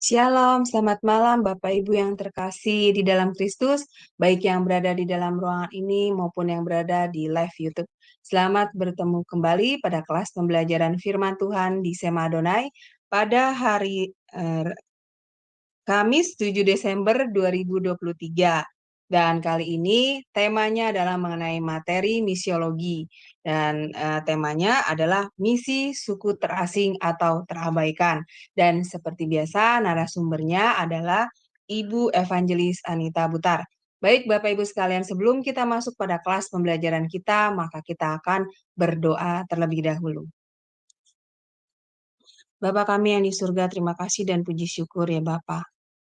Shalom, selamat malam Bapak Ibu yang terkasih di dalam Kristus, baik yang berada di dalam ruangan ini maupun yang berada di live YouTube. Selamat bertemu kembali pada kelas pembelajaran firman Tuhan di Sema Adonai pada hari Kamis 7 Desember 2023. Dan kali ini temanya adalah mengenai materi misiologi. Dan temanya adalah misi suku terasing atau terabaikan. Dan seperti biasa narasumbernya adalah Ibu Evangelis Anita Butar. Baik Bapak Ibu sekalian, sebelum kita masuk pada kelas pembelajaran kita, maka kita akan berdoa terlebih dahulu. Bapa kami yang di surga, terima kasih dan puji syukur ya Bapak.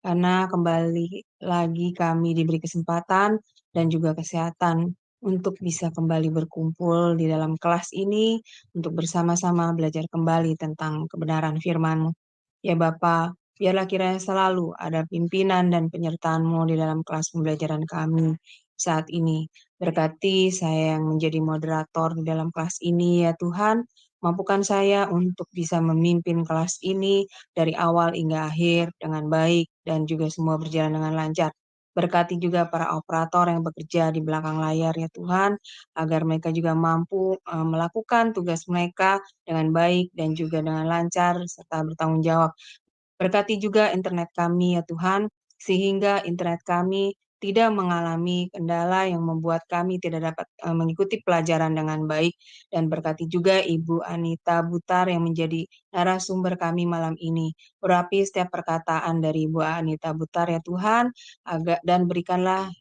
Karena kembali lagi kami diberi kesempatan dan juga kesehatan untuk bisa kembali berkumpul di dalam kelas ini untuk bersama-sama belajar kembali tentang kebenaran firman-Mu. Ya Bapa, biarlah kiranya selalu ada pimpinan dan penyertaan-Mu di dalam kelas pembelajaran kami saat ini. Berkati saya yang menjadi moderator di dalam kelas ini ya Tuhan, mampukan saya untuk bisa memimpin kelas ini dari awal hingga akhir dengan baik dan juga semua berjalan dengan lancar. Berkati juga para operator yang bekerja di belakang layar ya Tuhan, agar mereka juga mampu melakukan tugas mereka dengan baik dan juga dengan lancar serta bertanggung jawab. Berkati juga internet kami ya Tuhan, sehingga internet kami tidak mengalami kendala yang membuat kami tidak dapat mengikuti pelajaran dengan baik. Dan berkati juga Ibu Anita Butar yang menjadi narasumber kami malam ini. Urapi setiap perkataan dari Ibu Anita Butar ya Tuhan, dan berikanlah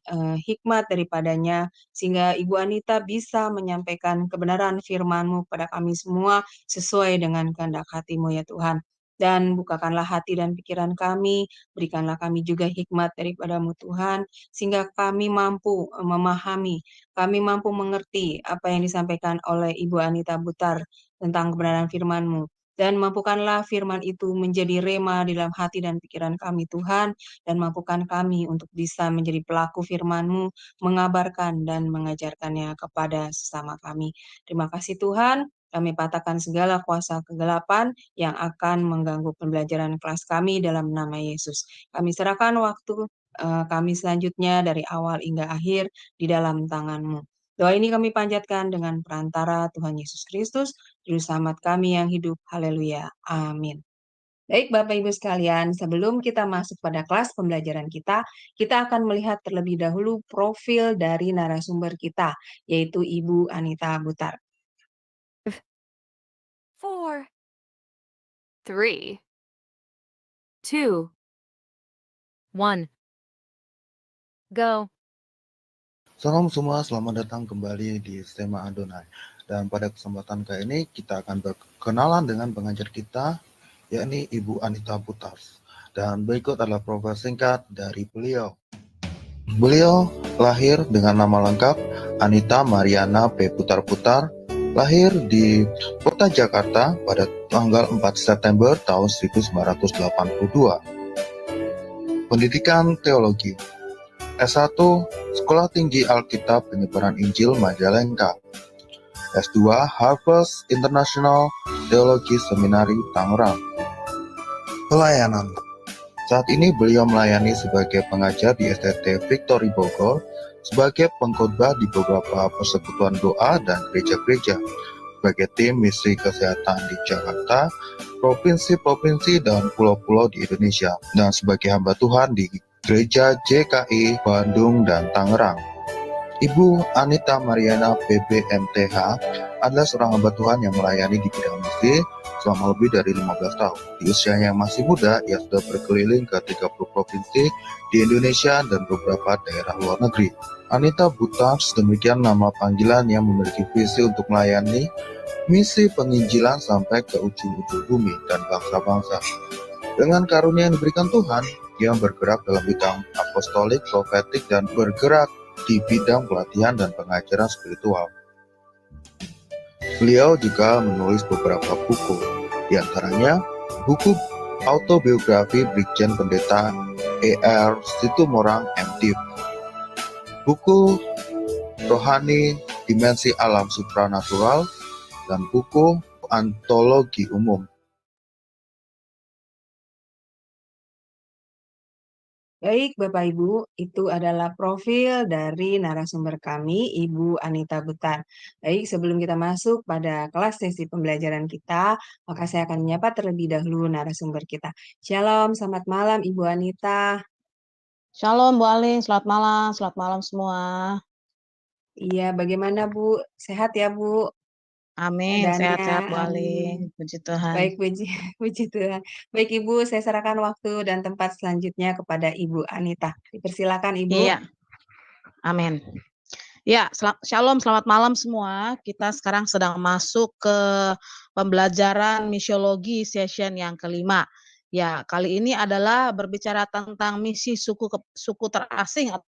hikmat daripadanya, sehingga Ibu Anita bisa menyampaikan kebenaran firman-Mu pada kami semua sesuai dengan kehendak hati-Mu ya Tuhan. Dan bukakanlah hati dan pikiran kami, berikanlah kami juga hikmat daripada-Mu Tuhan, sehingga kami mampu memahami, kami mampu mengerti apa yang disampaikan oleh Ibu Anita Butar tentang kebenaran firman-Mu. Dan mampukanlah firman itu menjadi rema di dalam hati dan pikiran kami Tuhan, dan mampukan kami untuk bisa menjadi pelaku firman-Mu, mengabarkan dan mengajarkannya kepada sesama kami. Terima kasih Tuhan, kami patahkan segala kuasa kegelapan yang akan mengganggu pembelajaran kelas kami dalam nama Yesus. Kami serahkan waktu kami selanjutnya dari awal hingga akhir di dalam tangan-Mu. Doa ini kami panjatkan dengan perantara Tuhan Yesus Kristus, Juru Selamat kami yang hidup. Haleluya. Amin. Baik Bapak Ibu sekalian, sebelum kita masuk pada kelas pembelajaran kita akan melihat terlebih dahulu profil dari narasumber kita, yaitu Ibu Anita Butar. 4, 3, 2, 1, go. Salam semua, selamat datang kembali di Sema Adonai. Dan pada kesempatan kali ini kita akan berkenalan dengan pengajar kita, yakni Ibu Anita Butar. Dan berikut adalah profil singkat dari beliau. Beliau lahir dengan nama lengkap Anita Mariana P. Butar-Butar, lahir di Kota Jakarta pada tanggal 4 September tahun 1982. Pendidikan Teologi S1 Sekolah Tinggi Alkitab Penyebaran Injil Majalengka. S2 Harvest International Theology Seminary Tangerang. Pelayanan. Saat ini beliau melayani sebagai pengajar di STT Victory Bogor, sebagai pengkhotbah di beberapa persekutuan doa dan gereja-gereja, sebagai tim misi kesehatan di Jakarta, provinsi-provinsi dan pulau-pulau di Indonesia, dan sebagai hamba Tuhan di Gereja JKI Bandung dan Tangerang. Ibu Anita Mariana PBMTH adalah seorang hamba Tuhan yang melayani di bidang misi selama lebih dari 15 tahun. Di usianya yang masih muda, ia sudah berkeliling ke 30 provinsi di Indonesia dan beberapa daerah luar negeri. Anita Butar, demikian nama panggilan yang memiliki visi untuk melayani misi penginjilan sampai ke ujung-ujung bumi dan bangsa-bangsa. Dengan karunia yang diberikan Tuhan, ia bergerak dalam bidang apostolik, profetik, dan bergerak di bidang pelatihan dan pengajaran spiritual. Beliau juga menulis beberapa buku, di antaranya buku autobiografi Brigjen Pendeta E.R. Situmorang MDiv, buku Rohani Dimensi Alam Supranatural, dan buku Antologi Umum. Baik, Bapak Ibu, itu adalah profil dari narasumber kami, Ibu Anita Butar. Baik, sebelum kita masuk pada kelas sesi pembelajaran kita, maka saya akan menyapa terlebih dahulu narasumber kita. Shalom, selamat malam Ibu Anita. Shalom Bu Aling, selamat malam semua. Iya, bagaimana Bu? Sehat ya Bu? Amin, Keadaannya, sehat-sehat Bu Aling, amin. puji Tuhan. Baik, puji, puji Tuhan. Baik Ibu, saya serahkan waktu dan tempat selanjutnya kepada Ibu Anita. Dipersilakan Ibu. Iya, amin. Ya, shalom, selamat malam semua. Kita sekarang sedang masuk ke pembelajaran misiologi session yang kelima. Ya, kali ini adalah berbicara tentang misi suku terasing atau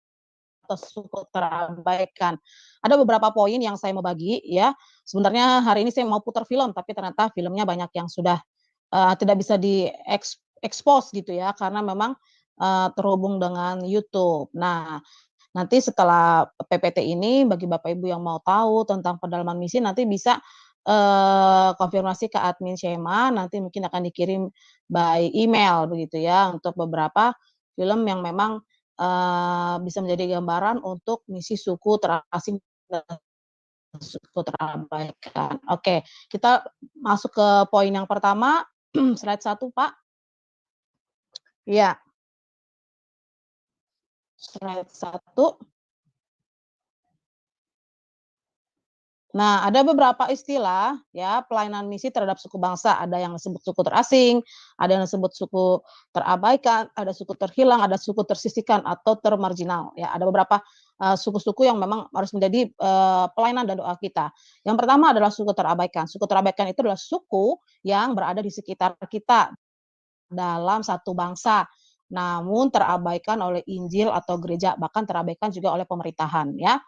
suku terabaikan. Ada beberapa poin yang saya mau bagi ya. Sebenarnya hari ini saya mau putar film, tapi ternyata filmnya banyak yang sudah tidak bisa diekspos gitu ya, karena memang terhubung dengan YouTube. Nah, nanti setelah PPT ini bagi Bapak Ibu yang mau tahu tentang pendalaman misi nanti bisa konfirmasi ke admin Shema, nanti mungkin akan dikirim by email begitu ya untuk beberapa film yang memang bisa menjadi gambaran untuk misi suku terasing dan suku terabaikan. Oke, kita masuk ke poin yang pertama, slide 1 Pak. Iya, slide 1. Nah, ada beberapa istilah ya pelayanan misi terhadap suku bangsa. Ada yang disebut suku terasing, ada yang disebut suku terabaikan, ada suku terhilang, ada suku tersisihkan atau termarginal. Ya, ada beberapa suku-suku yang memang harus menjadi pelayanan dan doa kita. Yang pertama adalah suku terabaikan. Suku terabaikan itu adalah suku yang berada di sekitar kita dalam satu bangsa, namun terabaikan oleh Injil atau gereja, bahkan terabaikan juga oleh pemerintahan ya.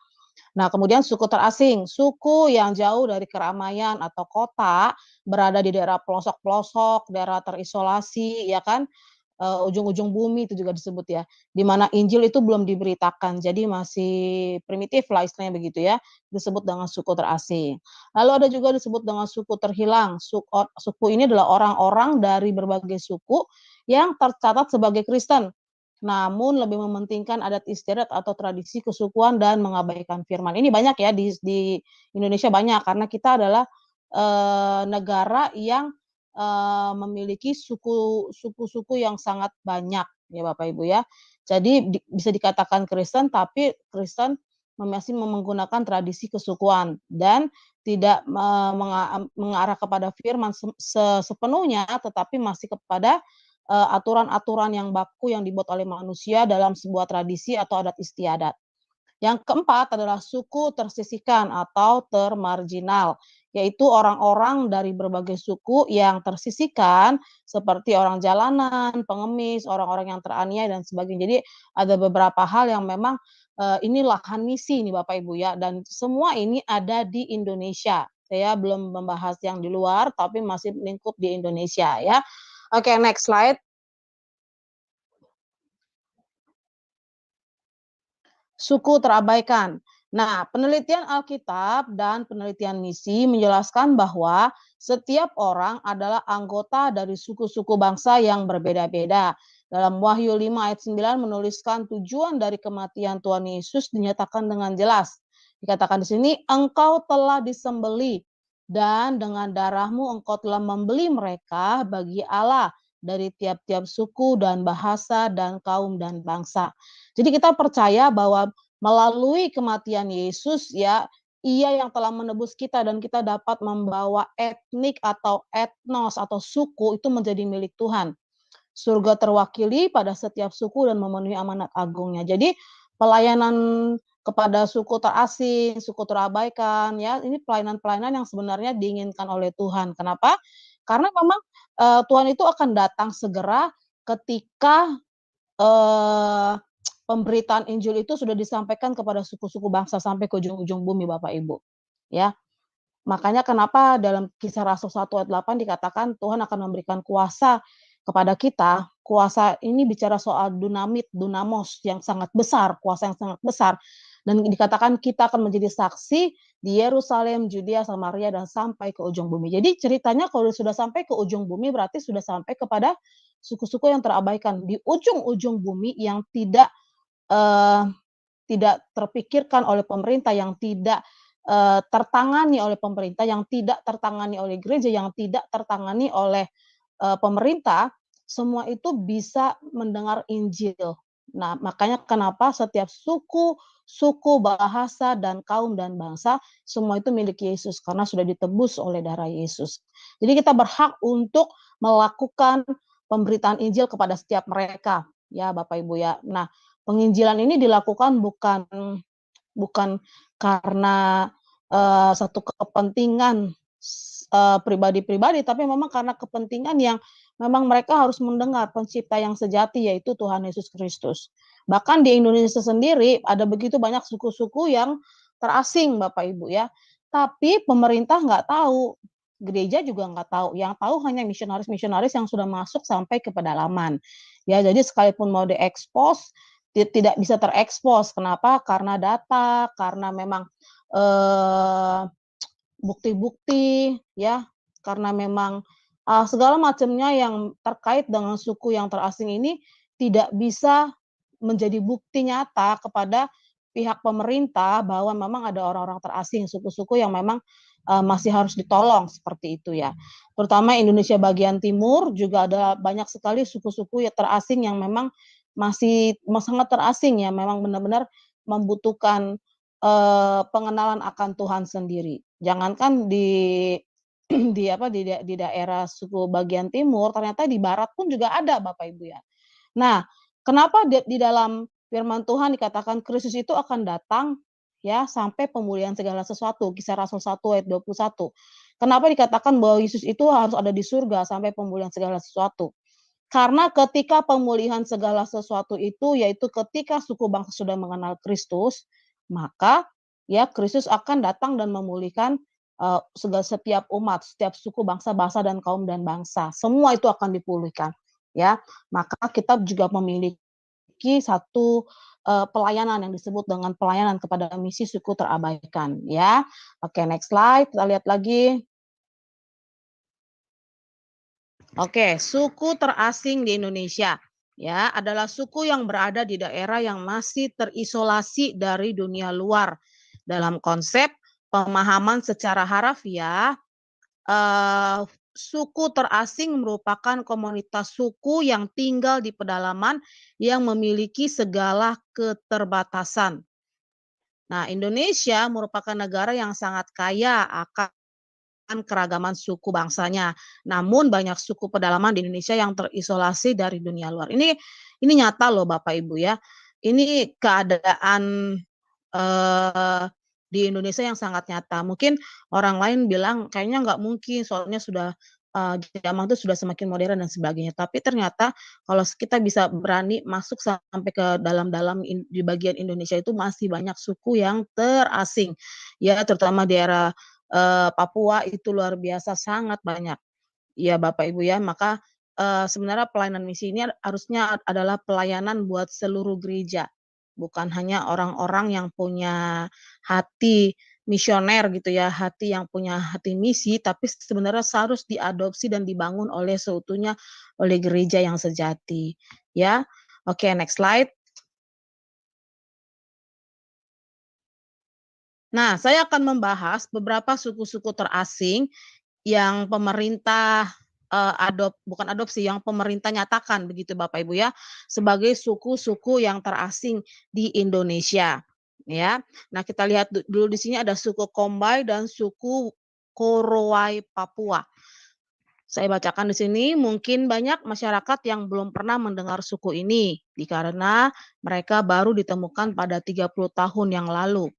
Nah, kemudian suku terasing, suku yang jauh dari keramaian atau kota, berada di daerah pelosok-pelosok, daerah terisolasi, ya kan, ujung-ujung bumi itu juga disebut ya, di mana Injil itu belum diberitakan, jadi masih primitif lah istilahnya begitu ya, disebut dengan suku terasing. Lalu ada juga disebut dengan suku terhilang, suku ini adalah orang-orang dari berbagai suku yang tercatat sebagai Kristen, namun lebih mementingkan adat istiadat atau tradisi kesukuan dan mengabaikan firman. Ini banyak ya di Indonesia banyak karena kita adalah negara yang memiliki suku-suku yang sangat banyak ya Bapak Ibu ya. Jadi bisa dikatakan Kristen tapi Kristen masih menggunakan tradisi kesukuan dan tidak mengarah kepada firman sepenuhnya tetapi masih kepada aturan-aturan yang baku yang dibuat oleh manusia dalam sebuah tradisi atau adat istiadat. Yang keempat adalah suku tersisihkan atau termarginal, yaitu orang-orang dari berbagai suku yang tersisihkan seperti orang jalanan, pengemis, orang-orang yang teraniaya dan sebagainya. Jadi ada beberapa hal yang memang ini lahan misi nih Bapak Ibu ya, dan semua ini ada di Indonesia. Saya belum membahas yang di luar, tapi masih lingkup di Indonesia ya. Oke, next slide. Suku terabaikan. Nah, penelitian Alkitab dan penelitian misi menjelaskan bahwa setiap orang adalah anggota dari suku-suku bangsa yang berbeda-beda. Dalam Wahyu 5 ayat 9 menuliskan tujuan dari kematian Tuhan Yesus dinyatakan dengan jelas. Dikatakan di sini, engkau telah disembelih dan dengan darahmu engkau telah membeli mereka bagi Allah dari tiap-tiap suku dan bahasa dan kaum dan bangsa. Jadi kita percaya bahwa melalui kematian Yesus ya, Ia yang telah menebus kita dan kita dapat membawa etnik atau etnos atau suku itu menjadi milik Tuhan. Surga terwakili pada setiap suku dan memenuhi amanat agungnya. Jadi pelayanan kepada suku terasing, suku terabaikan ya, ini pelayanan-pelayanan yang sebenarnya diinginkan oleh Tuhan. Kenapa? Karena memang Tuhan itu akan datang segera ketika pemberitaan Injil itu sudah disampaikan kepada suku-suku bangsa sampai ke ujung-ujung bumi Bapak Ibu, ya. Makanya kenapa dalam Kisah Rasul 1 ayat 8 dikatakan Tuhan akan memberikan kuasa kepada kita. Kuasa ini bicara soal dunamos yang sangat besar, kuasa yang sangat besar. Dan dikatakan kita akan menjadi saksi di Yerusalem, Judea, Samaria, dan sampai ke ujung bumi. Jadi ceritanya kalau sudah sampai ke ujung bumi berarti sudah sampai kepada suku-suku yang terabaikan di ujung-ujung bumi yang tidak terpikirkan oleh pemerintah, yang tidak tertangani oleh pemerintah, yang tidak tertangani oleh gereja, yang tidak tertangani oleh pemerintah, semua itu bisa mendengar Injil. Nah, makanya kenapa setiap suku, bahasa, dan kaum dan bangsa, semua itu milik Yesus karena sudah ditebus oleh darah Yesus. Jadi kita berhak untuk melakukan pemberitaan Injil kepada setiap mereka, ya Bapak Ibu ya. Nah, penginjilan ini dilakukan bukan karena satu kepentingan pribadi-pribadi, tapi memang karena kepentingan yang memang mereka harus mendengar pencipta yang sejati, yaitu Tuhan Yesus Kristus. Bahkan di Indonesia sendiri ada begitu banyak suku-suku yang terasing, Bapak Ibu ya. Tapi pemerintah nggak tahu, gereja juga nggak tahu. Yang tahu hanya misionaris-misionaris yang sudah masuk sampai ke pedalaman. Ya, jadi sekalipun mau diekspos, tidak bisa terekspos. Kenapa? Karena data, karena memang bukti-bukti ya, karena memang segala macamnya yang terkait dengan suku yang terasing ini tidak bisa menjadi bukti nyata kepada pihak pemerintah bahwa memang ada orang-orang terasing, suku-suku yang memang masih harus ditolong seperti itu ya. Terutama Indonesia bagian timur juga ada banyak sekali suku-suku yang terasing yang memang masih sangat terasing ya, memang benar-benar membutuhkan pengenalan akan Tuhan sendiri. Jangankan di daerah suku bagian timur, ternyata di barat pun juga ada Bapak Ibu ya. Nah, kenapa di dalam firman Tuhan dikatakan Kristus itu akan datang ya sampai pemulihan segala sesuatu, Kisah Rasul 1 ayat 21. Kenapa dikatakan bahwa Yesus itu harus ada di surga sampai pemulihan segala sesuatu? Karena ketika pemulihan segala sesuatu itu, yaitu ketika suku bangsa sudah mengenal Kristus, maka ya Kristus akan datang dan memulihkan setiap umat, setiap suku, bangsa, bahasa, dan kaum dan bangsa. Semua itu akan dipulihkan. Ya, maka kita juga memiliki satu pelayanan yang disebut dengan pelayanan kepada misi suku terabaikan. Ya, oke, next slide. Kita lihat lagi. Oke, suku terasing di Indonesia ya adalah suku yang berada di daerah yang masih terisolasi dari dunia luar. Dalam konsep pemahaman secara harafiah, suku terasing merupakan komunitas suku yang tinggal di pedalaman yang memiliki segala keterbatasan. Nah, Indonesia merupakan negara yang sangat kaya akan keragaman suku bangsanya. Namun banyak suku pedalaman di Indonesia yang terisolasi dari dunia luar. Ini nyata loh Bapak Ibu ya. Ini keadaan di Indonesia yang sangat nyata. Mungkin orang lain bilang kayaknya nggak mungkin soalnya sudah zaman itu sudah semakin modern dan sebagainya. Tapi ternyata kalau kita bisa berani masuk sampai ke dalam-dalam di bagian Indonesia itu masih banyak suku yang terasing. Ya, terutama di era Papua itu luar biasa sangat banyak. Ya Bapak Ibu ya, maka sebenarnya pelayanan misi ini harusnya adalah pelayanan buat seluruh gereja, bukan hanya orang-orang yang punya hati misioner gitu ya, hati yang punya hati misi, tapi sebenarnya harus diadopsi dan dibangun oleh seutuhnya oleh gereja yang sejati. Ya, oke, next slide. Nah, saya akan membahas beberapa suku-suku terasing yang pemerintah bukan adopsi, yang pemerintah nyatakan begitu Bapak Ibu ya, sebagai suku-suku yang terasing di Indonesia, ya. Nah, kita lihat dulu di sini ada suku Kombay dan suku Korowai Papua. Saya bacakan di sini, mungkin banyak masyarakat yang belum pernah mendengar suku ini, karena mereka baru ditemukan pada 30 tahun yang lalu.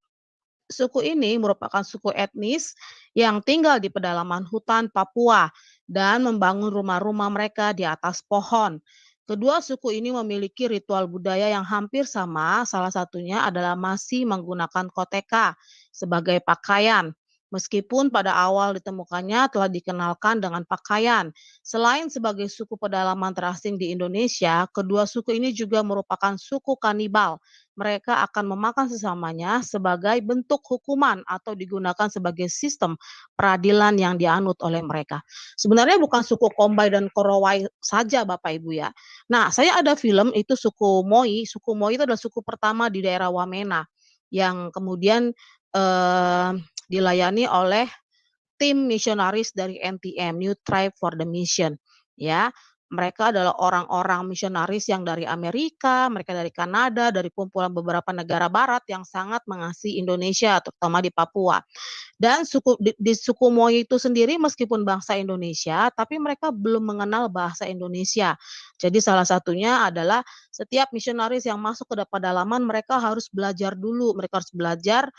Suku ini merupakan suku etnis yang tinggal di pedalaman hutan Papua dan membangun rumah-rumah mereka di atas pohon. Kedua suku ini memiliki ritual budaya yang hampir sama, salah satunya adalah masih menggunakan koteka sebagai pakaian. Meskipun pada awal ditemukannya telah dikenalkan dengan pakaian. Selain sebagai suku pedalaman terasing di Indonesia, kedua suku ini juga merupakan suku kanibal. Mereka akan memakan sesamanya sebagai bentuk hukuman atau digunakan sebagai sistem peradilan yang dianut oleh mereka. Sebenarnya bukan suku Kombai dan Korowai saja Bapak Ibu ya. Nah, saya ada film itu suku Moi. Suku Moi itu adalah suku pertama di daerah Wamena yang kemudian dilayani oleh tim misionaris dari NTM, New Tribe for the Mission, ya. Mereka adalah orang-orang misionaris yang dari Amerika, mereka dari Kanada, dari kumpulan beberapa negara barat yang sangat mengasihi Indonesia, terutama di Papua. Dan di suku Moi itu sendiri meskipun bangsa Indonesia, tapi mereka belum mengenal bahasa Indonesia. Jadi salah satunya adalah setiap misionaris yang masuk ke pedalaman mereka harus belajar dulu, mereka harus belajar,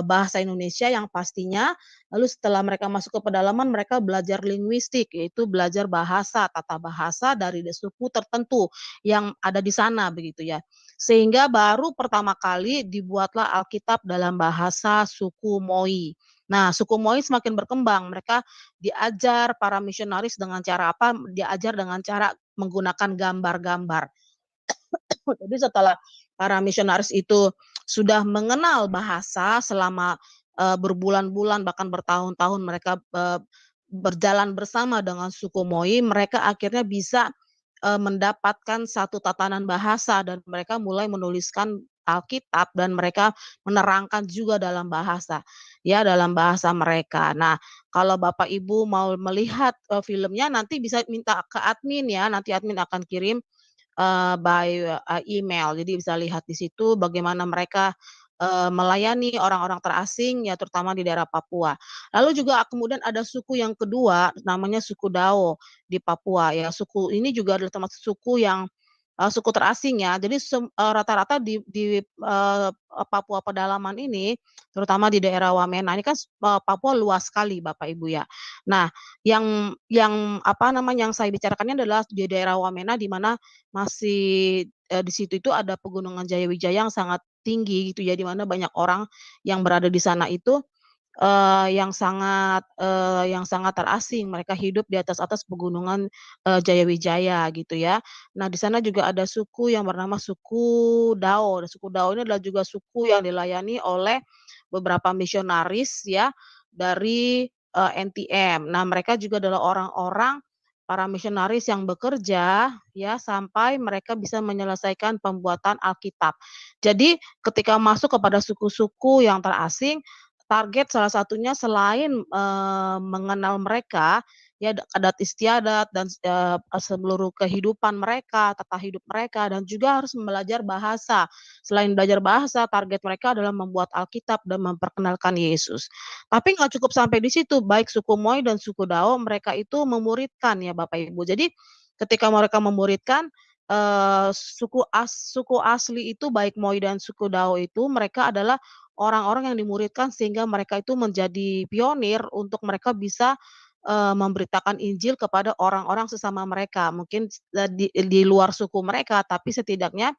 bahasa Indonesia yang pastinya, lalu setelah mereka masuk ke pedalaman mereka belajar linguistik, yaitu belajar bahasa, tata bahasa dari suku tertentu yang ada di sana begitu ya. Sehingga baru pertama kali dibuatlah Alkitab dalam bahasa suku Moi. Nah, suku Moi semakin berkembang, mereka diajar para misionaris dengan cara apa, diajar dengan cara menggunakan gambar-gambar. Jadi setelah para misionaris itu sudah mengenal bahasa selama, berbulan-bulan bahkan bertahun-tahun mereka, berjalan bersama dengan suku Moi, mereka akhirnya bisa, mendapatkan satu tatanan bahasa dan mereka mulai menuliskan Alkitab dan mereka menerangkan juga dalam bahasa, ya dalam bahasa mereka. Nah, kalau Bapak Ibu mau melihat, filmnya nanti bisa minta ke admin ya, nanti admin akan kirim by, email. Jadi bisa lihat di situ bagaimana mereka, melayani orang-orang terasing ya terutama di daerah Papua. Lalu juga kemudian ada suku yang kedua namanya suku Dao di Papua ya. Suku ini juga adalah termasuk suku yang, suku terasing ya. Jadi rata-rata Papua pedalaman ini terutama di daerah Wamena ini kan Papua luas sekali Bapak Ibu ya. Nah yang apa namanya, yang saya bicarakannya adalah di daerah Wamena di mana masih, di situ itu ada pegunungan Jayawijaya yang sangat tinggi gitu ya, di mana banyak orang yang berada di sana itu, yang sangat terasing, mereka hidup di atas pegunungan, Jayawijaya gitu ya. Nah di sana juga ada suku yang bernama suku Dao, dan suku Dao ini adalah juga suku yang dilayani oleh beberapa misionaris ya dari, NTM. Nah mereka juga adalah orang-orang para misionaris yang bekerja ya sampai mereka bisa menyelesaikan pembuatan Alkitab. Jadi ketika masuk kepada suku-suku yang terasing, target salah satunya selain, mengenal mereka, ya adat istiadat dan, seluruh kehidupan mereka, tata hidup mereka dan juga harus belajar bahasa. Selain belajar bahasa, target mereka adalah membuat Alkitab dan memperkenalkan Yesus. Tapi nggak cukup sampai di situ, baik suku Moi dan suku Dao mereka itu memuridkan ya Bapak Ibu. Jadi ketika mereka memuridkan, suku asli itu baik Moi dan suku Dao itu mereka adalah orang-orang yang dimuridkan sehingga mereka itu menjadi pionir untuk mereka bisa, memberitakan Injil kepada orang-orang sesama mereka. Mungkin di luar suku mereka, tapi setidaknya,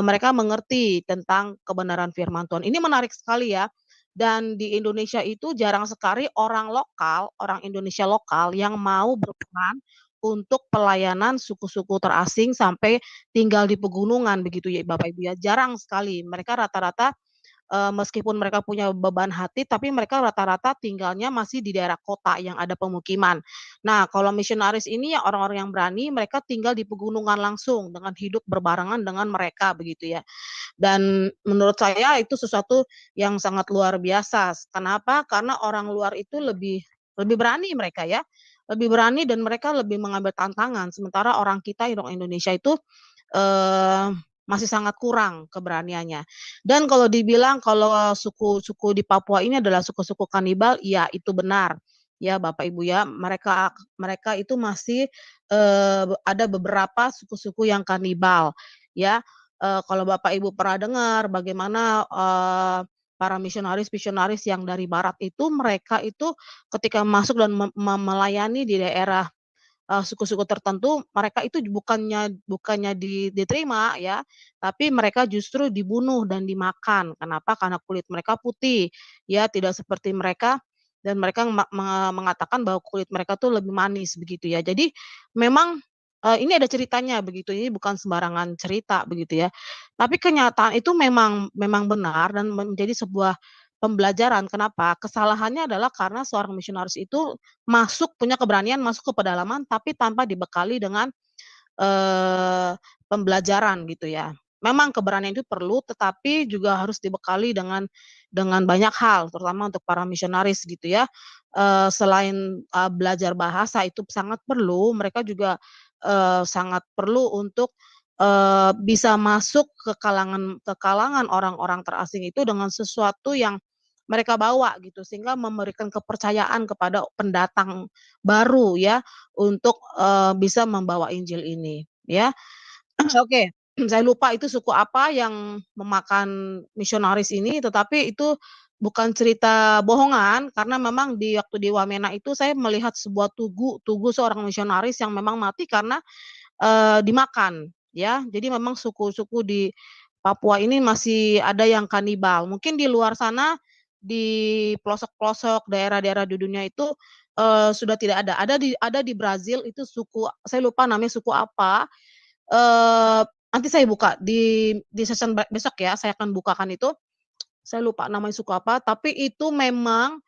mereka mengerti tentang kebenaran firman Tuhan. Ini menarik sekali ya, dan di Indonesia itu jarang sekali orang lokal, orang Indonesia lokal yang mau berperan untuk pelayanan suku-suku terasing sampai tinggal di pegunungan begitu ya Bapak Ibu ya, jarang sekali. Mereka rata-rata meskipun mereka punya beban hati, tapi mereka rata-rata tinggalnya masih di daerah kota yang ada pemukiman. Nah, kalau misionaris ini ya orang-orang yang berani, mereka tinggal di pegunungan langsung dengan hidup berbarengan dengan mereka begitu ya. Dan menurut saya itu sesuatu yang sangat luar biasa. Kenapa? Karena orang luar itu lebih lebih berani mereka ya, lebih berani dan mereka lebih mengambil tantangan. Sementara orang kita, orang Indonesia itu, masih sangat kurang keberaniannya. Dan kalau dibilang kalau suku-suku di Papua ini adalah suku-suku kanibal, iya itu benar. Ya Bapak Ibu ya, mereka mereka itu masih, ada beberapa suku-suku yang kanibal ya. Kalau Bapak Ibu pernah dengar bagaimana, para misionaris-misionaris yang dari barat itu, mereka itu ketika masuk dan melayani di daerah suku-suku tertentu mereka itu bukannya bukannya diterima ya, tapi mereka justru dibunuh dan dimakan. Kenapa? Karena kulit mereka putih, ya tidak seperti mereka dan mereka mengatakan bahwa kulit mereka tuh lebih manis begitu ya. Jadi memang, ini ada ceritanya begitu, ini bukan sembarangan cerita begitu ya. Tapi kenyataan itu memang memang benar dan menjadi sebuah pembelajaran. Kenapa? Kesalahannya adalah karena seorang misionaris itu punya keberanian masuk ke pedalaman tapi tanpa dibekali dengan pembelajaran gitu ya. Memang keberanian itu perlu, tetapi juga harus dibekali dengan banyak hal, terutama untuk para misionaris gitu ya. Selain, belajar bahasa itu sangat perlu, mereka juga, sangat perlu untuk, bisa masuk ke kalangan orang-orang terasing itu dengan sesuatu yang mereka bawa gitu, sehingga memberikan kepercayaan kepada pendatang baru ya, untuk, bisa membawa Injil ini, ya. Oke, saya lupa itu suku apa yang memakan misionaris ini, tetapi itu bukan cerita bohongan, karena memang di waktu di Wamena itu saya melihat sebuah tugu seorang misionaris yang memang mati karena, dimakan, ya. Jadi memang suku-suku di Papua ini masih ada yang kanibal. Mungkin di luar sana, di pelosok-pelosok daerah-daerah di dunia itu, sudah tidak ada. Ada di Brazil itu suku saya lupa namanya suku apa, nanti saya buka di session besok ya, saya akan bukakan itu. Saya lupa namanya suku apa, tapi itu memang,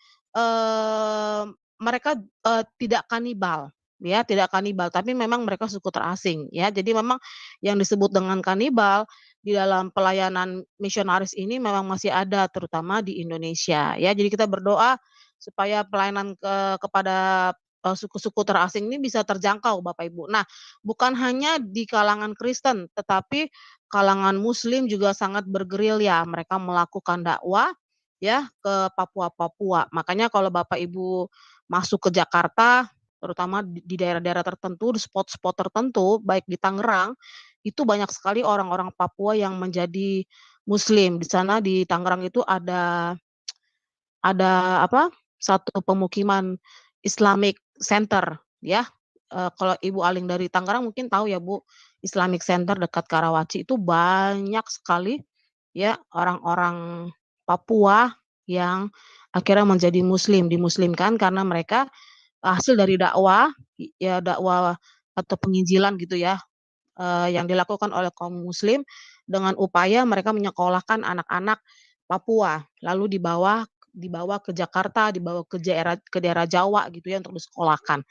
mereka, tidak kanibal, ya, tidak kanibal, tapi memang mereka suku terasing, ya. Jadi memang yang disebut dengan kanibal di dalam pelayanan misionaris ini memang masih ada, terutama di Indonesia, ya. Jadi kita berdoa supaya pelayanan kepada, suku-suku terasing ini bisa terjangkau, Bapak Ibu. Nah, bukan hanya di kalangan Kristen, tetapi kalangan Muslim juga sangat bergerilya, mereka melakukan dakwah ya ke Papua-Papua. Makanya kalau Bapak Ibu masuk ke Jakarta, terutama di daerah-daerah tertentu, di spot-spot tertentu, baik di Tangerang, itu banyak sekali orang-orang Papua yang menjadi Muslim. Di sana di Tangerang itu ada apa, satu pemukiman Islamic Center ya, kalau Ibu Aling dari Tangerang mungkin tahu ya Bu, Islamic Center dekat Karawaci itu banyak sekali ya orang-orang Papua yang akhirnya menjadi muslim, dimuslimkan karena mereka hasil dari dakwah, ya dakwah atau penginjilan gitu ya, yang dilakukan oleh kaum muslim dengan upaya mereka menyekolahkan anak-anak Papua, lalu dibawa ke Jakarta, dibawa ke daerah Jawa gitu ya untuk disekolahkan.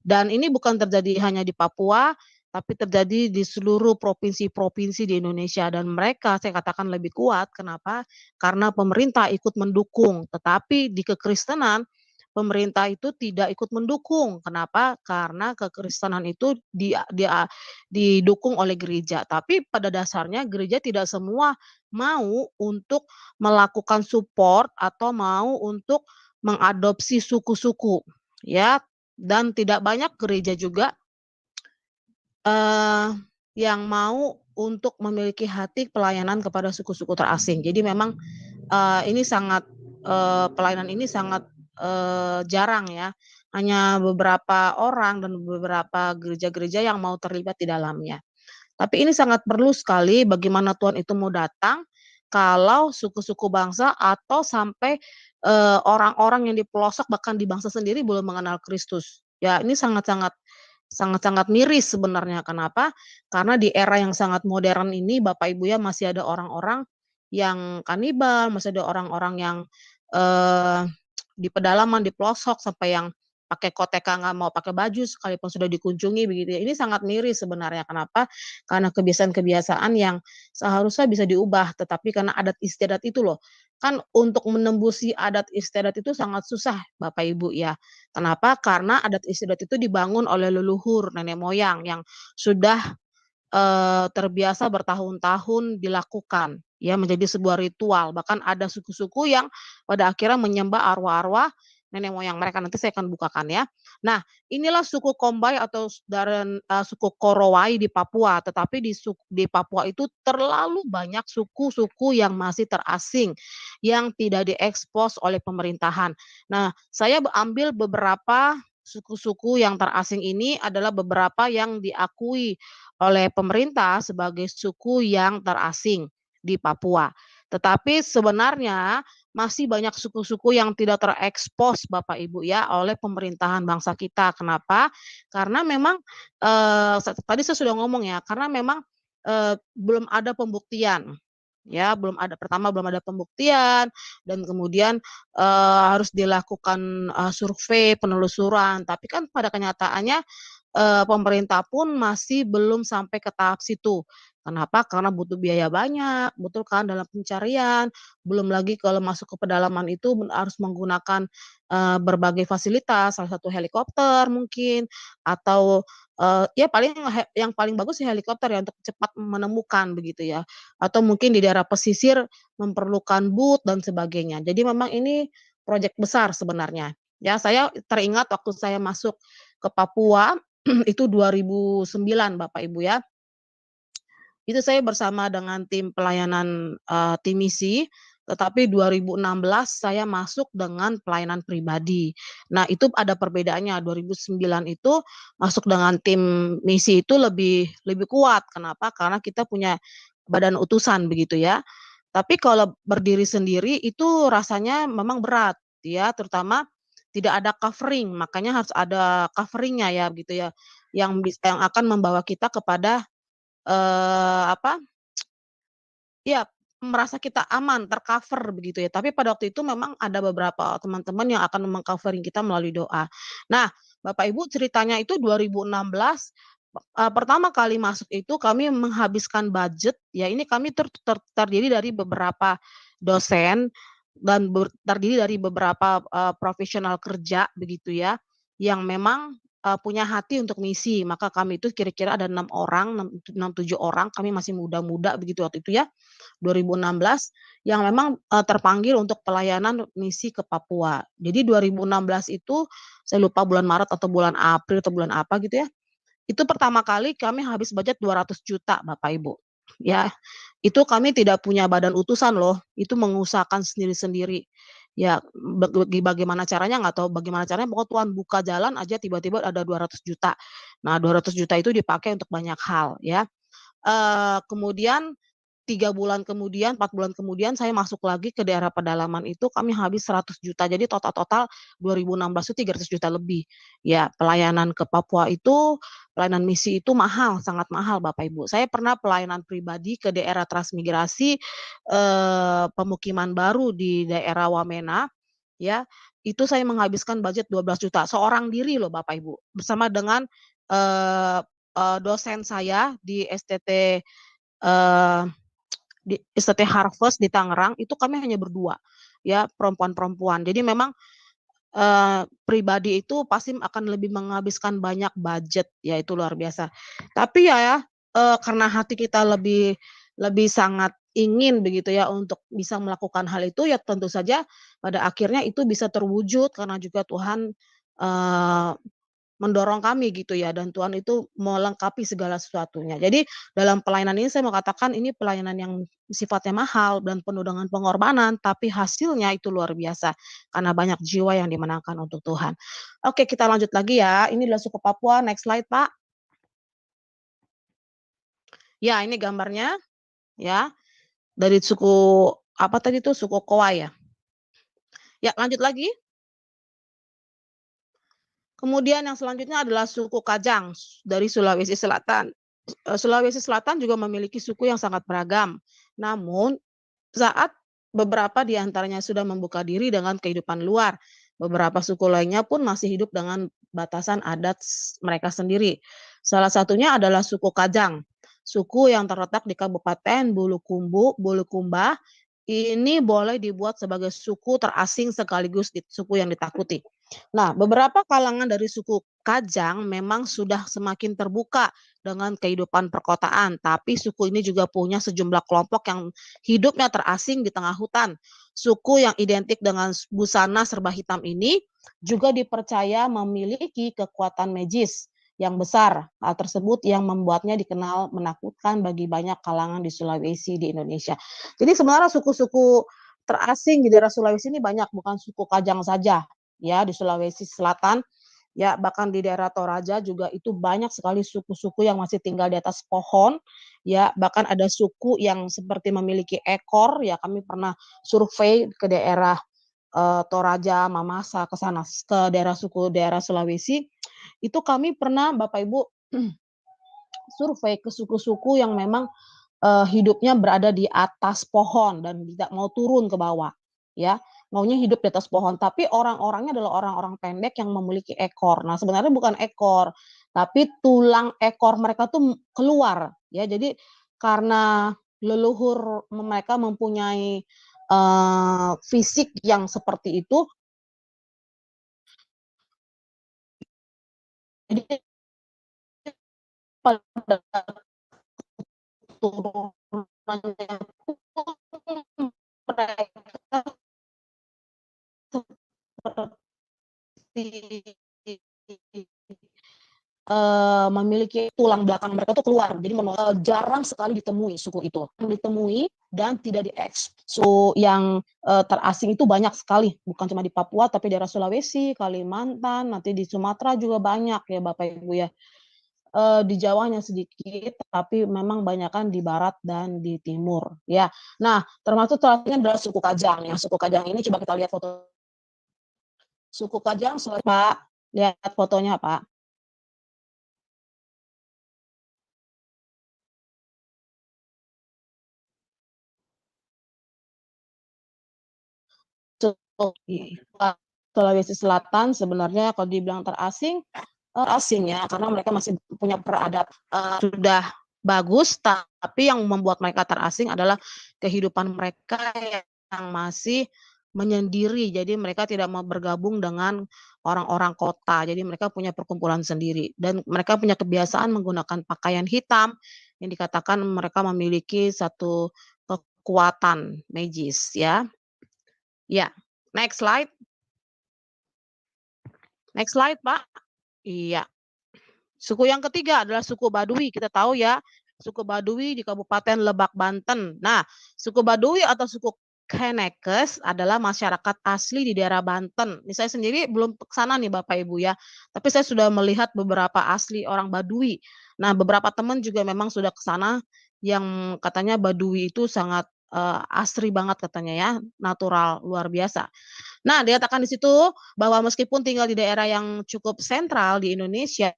Dan ini bukan terjadi hanya di Papua, tapi terjadi di seluruh provinsi-provinsi di Indonesia dan mereka saya katakan lebih kuat, kenapa? Karena pemerintah ikut mendukung, tetapi di kekristenan, pemerintah itu tidak ikut mendukung. Kenapa? Karena kekristenan itu didukung oleh gereja, tapi pada dasarnya gereja tidak semua mau untuk melakukan support atau mau untuk mengadopsi suku-suku, ya. Dan tidak banyak gereja juga, eee, yang mau untuk memiliki hati pelayanan kepada suku-suku terasing. Jadi memang, ini sangat, pelayanan ini sangat, jarang ya, hanya beberapa orang dan beberapa gereja-gereja yang mau terlibat di dalamnya. Tapi ini sangat perlu sekali bagaimana Tuhan itu mau datang, kalau suku-suku bangsa atau sampai, orang-orang yang di pelosok bahkan di bangsa sendiri belum mengenal Kristus. Ya ini sangat-sangat miris sebenarnya. Kenapa? Karena di era yang sangat modern ini Bapak Ibu ya masih ada orang-orang yang kanibal, masih ada orang-orang yang, eee, di pedalaman, di pelosok sampai yang pakai koteka nggak mau pakai baju sekalipun sudah dikunjungi begitu ya. Ini sangat miris sebenarnya. Kenapa? Karena kebiasaan-kebiasaan yang seharusnya bisa diubah, tetapi karena adat istiadat itu loh. Kan untuk menembusi adat istiadat itu sangat susah Bapak Ibu ya. Kenapa? Karena adat istiadat itu dibangun oleh leluhur, nenek moyang yang sudah, terbiasa bertahun-tahun dilakukan, ya menjadi sebuah ritual. Bahkan ada suku-suku yang pada akhirnya menyembah arwah-arwah nenek moyang mereka, nanti saya akan bukakan ya. Nah, inilah suku Kombay atau suku Korowai di Papua, tetapi di Papua itu terlalu banyak suku-suku yang masih terasing, yang tidak diekspos oleh pemerintahan. Nah, saya ambil beberapa suku-suku yang terasing ini adalah beberapa yang diakui oleh pemerintah sebagai suku yang terasing di Papua. Tetapi sebenarnya masih banyak suku-suku yang tidak terekspos Bapak Ibu ya oleh pemerintahan bangsa kita. Kenapa? Karena memang tadi saya sudah ngomong ya, karena memang belum ada pembuktian. Ya, belum ada pembuktian dan kemudian harus dilakukan survei, penelusuran. Tapi kan pada kenyataannya pemerintah pun masih belum sampai ke tahap situ. Kenapa? Karena butuh biaya banyak, betul kan, dalam pencarian, belum lagi kalau masuk ke pedalaman itu harus menggunakan berbagai fasilitas, salah satu helikopter mungkin, atau ya paling yang paling bagus sih helikopter ya untuk cepat menemukan begitu ya, atau mungkin di daerah pesisir memerlukan boot dan sebagainya. Jadi memang ini proyek besar sebenarnya. Ya, saya teringat waktu saya masuk ke Papua itu 2009 Bapak Ibu ya. Itu saya bersama dengan tim pelayanan, tim misi, tetapi 2016 saya masuk dengan pelayanan pribadi. Nah itu ada perbedaannya, 2009 itu masuk dengan tim misi itu lebih lebih kuat, kenapa? Karena kita punya badan utusan begitu ya. Tapi kalau berdiri sendiri itu rasanya memang berat ya, terutama tidak ada covering, makanya harus ada covering-nya ya gitu ya, yang akan membawa kita kepada apa, ya merasa kita aman, tercover begitu ya. Tapi pada waktu itu memang ada beberapa teman-teman yang akan meng-covering kita melalui doa. Nah, Bapak Ibu ceritanya itu 2016, pertama kali masuk itu kami menghabiskan budget, ya ini kami terdiri dari beberapa dosen dan terdiri dari beberapa, profesional kerja begitu ya, yang memang punya hati untuk misi, maka kami itu kira-kira ada 6 orang, 6, 7 orang, kami masih muda-muda begitu waktu itu ya, 2016, yang memang, terpanggil untuk pelayanan misi ke Papua. Jadi 2016 itu, saya lupa bulan Maret atau bulan April atau bulan apa gitu ya, itu pertama kali kami habis budget 200 juta Bapak Ibu, ya. Itu kami tidak punya badan utusan loh, itu mengusahakan sendiri-sendiri. Ya bagaimana caranya nggak tahu bagaimana caranya, pokoknya Tuhan buka jalan aja tiba-tiba ada 200 juta. Nah 200 juta itu dipakai untuk banyak hal ya. Kemudian 3 bulan kemudian, 4 bulan kemudian saya masuk lagi ke daerah pedalaman itu kami habis 100 juta. Jadi total-total 2016 itu 300 juta lebih. Ya, pelayanan ke Papua itu, pelayanan misi itu mahal, sangat mahal Bapak Ibu. Saya pernah pelayanan pribadi ke daerah transmigrasi, pemukiman baru di daerah Wamena, ya, itu saya menghabiskan budget 12 juta, seorang diri loh Bapak Ibu, bersama dengan, eee eee, dosen saya di STT, eee di STT Harvest di Tangerang itu kami hanya berdua, ya perempuan-perempuan. Jadi memang, pribadi itu pasti akan lebih menghabiskan banyak budget, ya itu luar biasa. Tapi ya, karena hati kita lebih lebih sangat ingin begitu ya untuk bisa melakukan hal itu, ya tentu saja pada akhirnya itu bisa terwujud karena juga Tuhan, eee mendorong kami gitu ya dan Tuhan itu melengkapi segala sesuatunya. Jadi dalam pelayanan ini saya mau katakan ini pelayanan yang sifatnya mahal dan penuh dengan pengorbanan, tapi hasilnya itu luar biasa karena banyak jiwa yang dimenangkan untuk Tuhan. Oke, kita lanjut lagi ya. Ini adalah suku Papua, next slide, Pak. Ya, ini gambarnya ya dari suku apa tadi tuh suku Kowa ya. Ya, lanjut lagi. Kemudian yang selanjutnya adalah suku Kajang dari Sulawesi Selatan. Sulawesi Selatan juga memiliki suku yang sangat beragam. Namun saat beberapa di antaranya sudah membuka diri dengan kehidupan luar, beberapa suku lainnya pun masih hidup dengan batasan adat mereka sendiri. Salah satunya adalah suku Kajang, suku yang terletak di Kabupaten Bulukumba. Ini boleh dibuat sebagai suku terasing sekaligus suku yang ditakuti. Nah, beberapa kalangan dari suku Kajang memang sudah semakin terbuka dengan kehidupan perkotaan, tapi suku ini juga punya sejumlah kelompok yang hidupnya terasing di tengah hutan. Suku yang identik dengan busana serba hitam ini juga dipercaya memiliki kekuatan magis yang besar. Hal tersebut yang membuatnya dikenal menakutkan bagi banyak kalangan di Sulawesi di Indonesia. Jadi sebenarnya suku-suku terasing di daerah Sulawesi ini banyak, bukan suku Kajang saja ya di Sulawesi Selatan. ya bahkan di daerah Toraja juga itu banyak sekali suku-suku yang masih tinggal di atas pohon, ya bahkan ada suku yang seperti memiliki ekor, ya kami pernah survei ke daerah, Toraja, Mamasa, ke sana, ke daerah suku daerah Sulawesi, itu kami pernah Bapak Ibu survei ke suku-suku yang memang, hidupnya berada di atas pohon dan tidak mau turun ke bawah, ya. Maunya hidup di atas pohon, tapi orang-orangnya adalah orang-orang pendek yang memiliki ekor. Nah, sebenarnya bukan ekor, tapi tulang ekor mereka tuh keluar, ya. Jadi karena leluhur mereka mempunyai, fisik yang seperti itu, jadi pada turunannya pun mereka seperti, memiliki tulang belakang mereka tuh keluar, jadi jarang sekali ditemui suku itu, ditemui dan tidak suku yang, terasing itu banyak sekali, bukan cuma di Papua tapi daerah Sulawesi, Kalimantan, nanti di Sumatera juga banyak ya Bapak Ibu ya. Di Jawa hanya sedikit, tapi memang banyakan di barat dan di timur, ya. Nah, termasuk salah satunya adalah suku Kajang, ya. Suku Kajang ini coba kita lihat foto suku Kajang Pak, lihat fotonya, Pak. Suku Iya. Sulawesi Selatan sebenarnya kalau dibilang terasing, asing ya, karena mereka masih punya sudah bagus, tapi yang membuat mereka terasing adalah kehidupan mereka yang masih menyendiri. Jadi mereka tidak mau bergabung dengan orang-orang kota. Jadi mereka punya perkumpulan sendiri dan mereka punya kebiasaan menggunakan pakaian hitam yang dikatakan mereka memiliki satu kekuatan magis ya. Ya, next slide. Next slide, Pak. Iya. Suku yang ketiga adalah suku Baduy. Kita tahu ya, suku Baduy di Kabupaten Lebak, Banten. Nah, suku Baduy atau suku Kenekes adalah masyarakat asli di daerah Banten. Ini saya sendiri belum ke sana nih Bapak Ibu ya, tapi saya sudah melihat beberapa asli orang Baduy. Nah, beberapa teman juga memang sudah ke sana yang katanya Baduy itu sangat, asri banget katanya ya, natural, luar biasa. Nah, dikatakan di situ bahwa meskipun tinggal di daerah yang cukup sentral di Indonesia,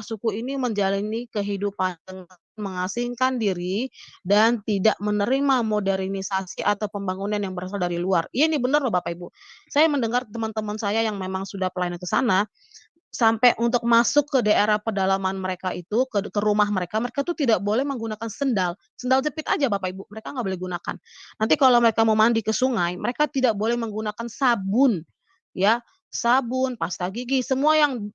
suku ini menjalani kehidupan dengan mengasingkan diri dan tidak menerima modernisasi atau pembangunan yang berasal dari luar. Iya ini benar loh Bapak Ibu. Saya mendengar teman-teman saya yang memang sudah pelayanan ke sana, sampai untuk masuk ke daerah pedalaman mereka itu, ke rumah mereka, mereka tuh tidak boleh menggunakan sendal, sendal jepit aja Bapak Ibu, mereka nggak boleh gunakan. Nanti kalau mereka mau mandi ke sungai, mereka tidak boleh menggunakan sabun, ya, sabun, pasta gigi, semua yang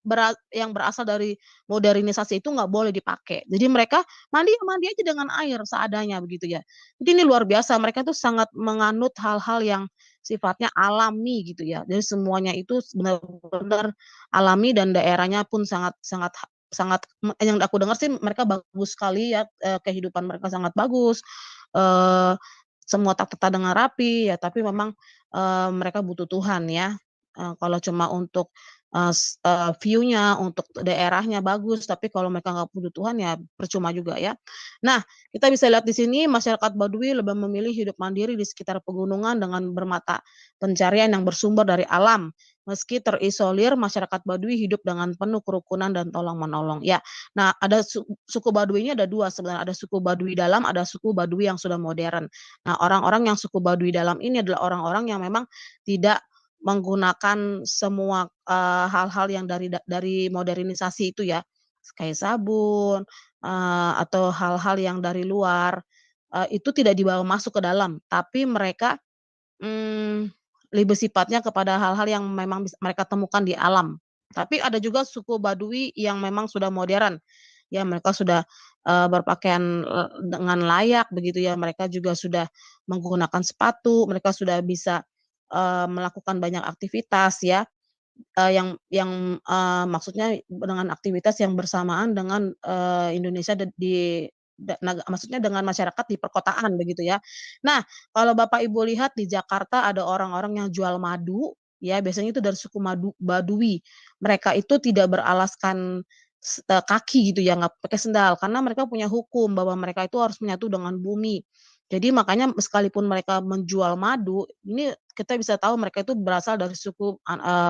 berasal dari modernisasi itu nggak boleh dipakai. Jadi mereka mandi, ya mandi aja dengan air seadanya begitu ya. Jadi ini luar biasa, mereka tuh sangat menganut hal-hal yang sifatnya alami gitu ya. Jadi semuanya itu benar-benar alami dan daerahnya pun sangat sangat sangat yang aku dengar sih mereka bagus sekali ya, kehidupan mereka sangat bagus, eee, semua tertata dengan rapi ya, tapi memang, mereka butuh Tuhan ya, kalau cuma untuk, view-nya, untuk daerahnya bagus, tapi kalau mereka nggak butuh Tuhan ya percuma juga ya. Nah, kita bisa lihat di sini masyarakat Baduy lebih memilih hidup mandiri di sekitar pegunungan dengan bermata pencarian yang bersumber dari alam. Meski terisolir, masyarakat Baduy hidup dengan penuh kerukunan dan tolong-menolong. Ya, nah ada suku Baduy ini ada 2 sebenarnya, ada suku Baduy dalam, ada suku Baduy yang sudah modern. Nah, orang-orang yang suku Baduy dalam ini adalah orang-orang yang memang tidak menggunakan semua, hal-hal yang dari modernisasi itu ya, kayak sabun, atau hal-hal yang dari luar, itu tidak dibawa masuk ke dalam, tapi mereka Mmm, lebih sifatnya kepada hal-hal yang memang mereka temukan di alam. Tapi ada juga suku Baduy yang memang sudah modern, ya mereka sudah, berpakaian, dengan layak begitu ya, mereka juga sudah menggunakan sepatu, mereka sudah bisa, melakukan banyak aktivitas ya, maksudnya dengan aktivitas yang bersamaan dengan, Indonesia di maksudnya dengan masyarakat di perkotaan begitu ya. Nah, kalau Bapak Ibu lihat di Jakarta ada orang-orang yang jual madu, ya biasanya itu dari suku Baduy. Mereka itu tidak beralaskan kaki gitu ya, nggak pakai sendal karena mereka punya hukum bahwa mereka itu harus menyatu dengan bumi. Jadi makanya sekalipun mereka menjual madu, ini kita bisa tahu mereka itu berasal dari suku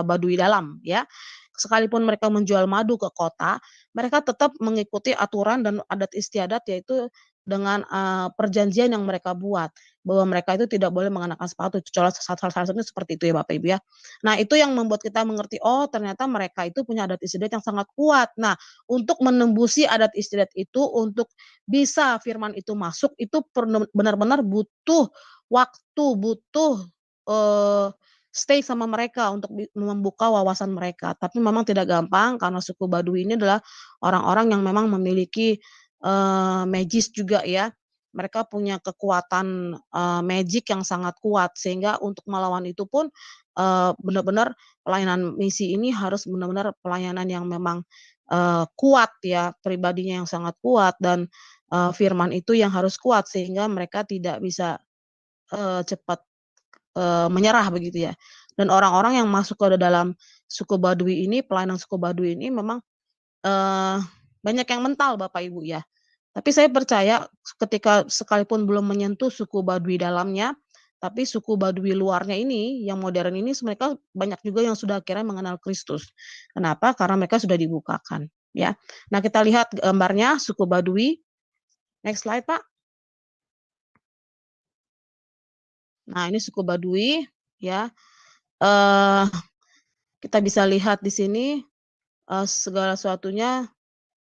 Baduy dalam ya. Sekalipun mereka menjual madu ke kota, mereka tetap mengikuti aturan dan adat istiadat yaitu dengan, perjanjian yang mereka buat, bahwa mereka itu tidak boleh mengenakan sepatu, salah satunya seperti itu ya Bapak Ibu ya. Nah itu yang membuat kita mengerti, oh ternyata mereka itu punya adat istiadat yang sangat kuat. Nah untuk menembusi adat istiadat itu, untuk bisa firman itu masuk, itu benar-benar butuh waktu, butuh, eee, stay sama mereka untuk membuka wawasan mereka. Tapi memang tidak gampang karena suku Baduy ini adalah orang-orang yang memang memiliki magis juga ya. Mereka punya kekuatan, magic yang sangat kuat sehingga untuk melawan itu pun, benar-benar pelayanan misi ini harus benar-benar pelayanan yang memang, kuat ya, pribadinya yang sangat kuat dan, firman itu yang harus kuat sehingga mereka tidak bisa, cepat, menyerah begitu ya. Dan orang-orang yang masuk ke dalam suku Baduy ini, pelayanan suku Baduy ini memang, eee, banyak yang mental Bapak Ibu ya. Tapi saya percaya ketika sekalipun belum menyentuh suku Baduy dalamnya, tapi suku Baduy luarnya ini, yang modern ini mereka banyak juga yang sudah akhirnya mengenal Kristus. Kenapa? Karena mereka sudah dibukakan, ya. Nah, kita lihat gambarnya suku Baduy, next slide, Pak. Nah, ini suku Baduy, ya, eee, kita bisa lihat di sini, segala sesuatunya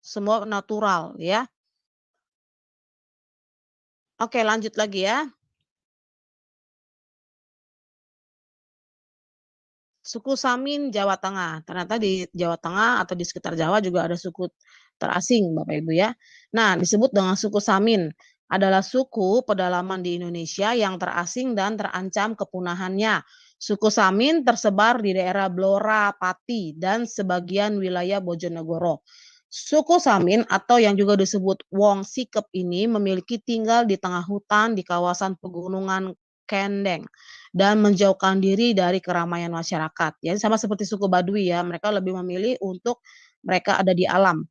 semua natural, ya. Oke, lanjut lagi ya. Suku Samin Jawa Tengah, ternyata di Jawa Tengah atau di sekitar Jawa juga ada suku terasing Bapak Ibu ya. Nah disebut dengan suku Samin, adalah suku pedalaman di Indonesia yang terasing dan terancam kepunahannya. Suku Samin tersebar di daerah Blora, Pati, dan sebagian wilayah Bojonegoro. Suku Samin atau yang juga disebut Wong Sikep ini memiliki tinggal di tengah hutan di kawasan pegunungan Kendeng dan menjauhkan diri dari keramaian masyarakat. Jadi sama seperti suku Baduy ya, mereka lebih memilih untuk mereka ada di alam.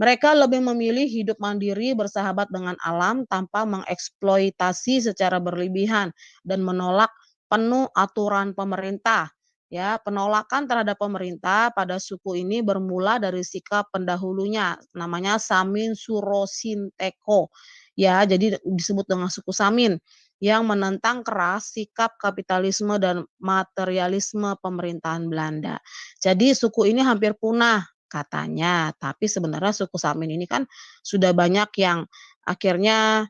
Mereka lebih memilih hidup mandiri bersahabat dengan alam tanpa mengeksploitasi secara berlebihan dan menolak penuh aturan pemerintah. Ya, penolakan terhadap pemerintah pada suku ini bermula dari sikap pendahulunya, namanya Samin Surosinteko. Ya, jadi disebut dengan suku Samin yang menentang keras sikap kapitalisme dan materialisme pemerintahan Belanda. Jadi suku ini hampir punah katanya, tapi sebenarnya suku Samin ini kan sudah banyak yang akhirnya,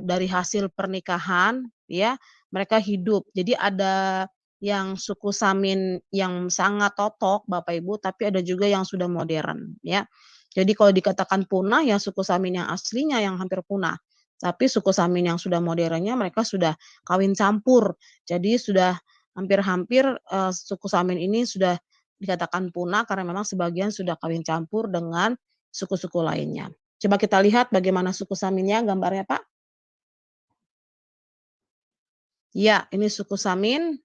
dari hasil pernikahan ya, mereka hidup. Jadi ada yang suku Samin yang sangat totok Bapak Ibu, tapi ada juga yang sudah modern ya. Jadi kalau dikatakan punah ya suku Samin yang aslinya yang hampir punah. Tapi suku Samin yang sudah modernnya mereka sudah kawin campur. Jadi sudah hampir-hampir, suku Samin ini sudah dikatakan punah karena memang sebagian sudah kawin campur dengan suku-suku lainnya. Coba kita lihat bagaimana suku Saminnya gambarnya, Pak. Ya, ini suku Samin.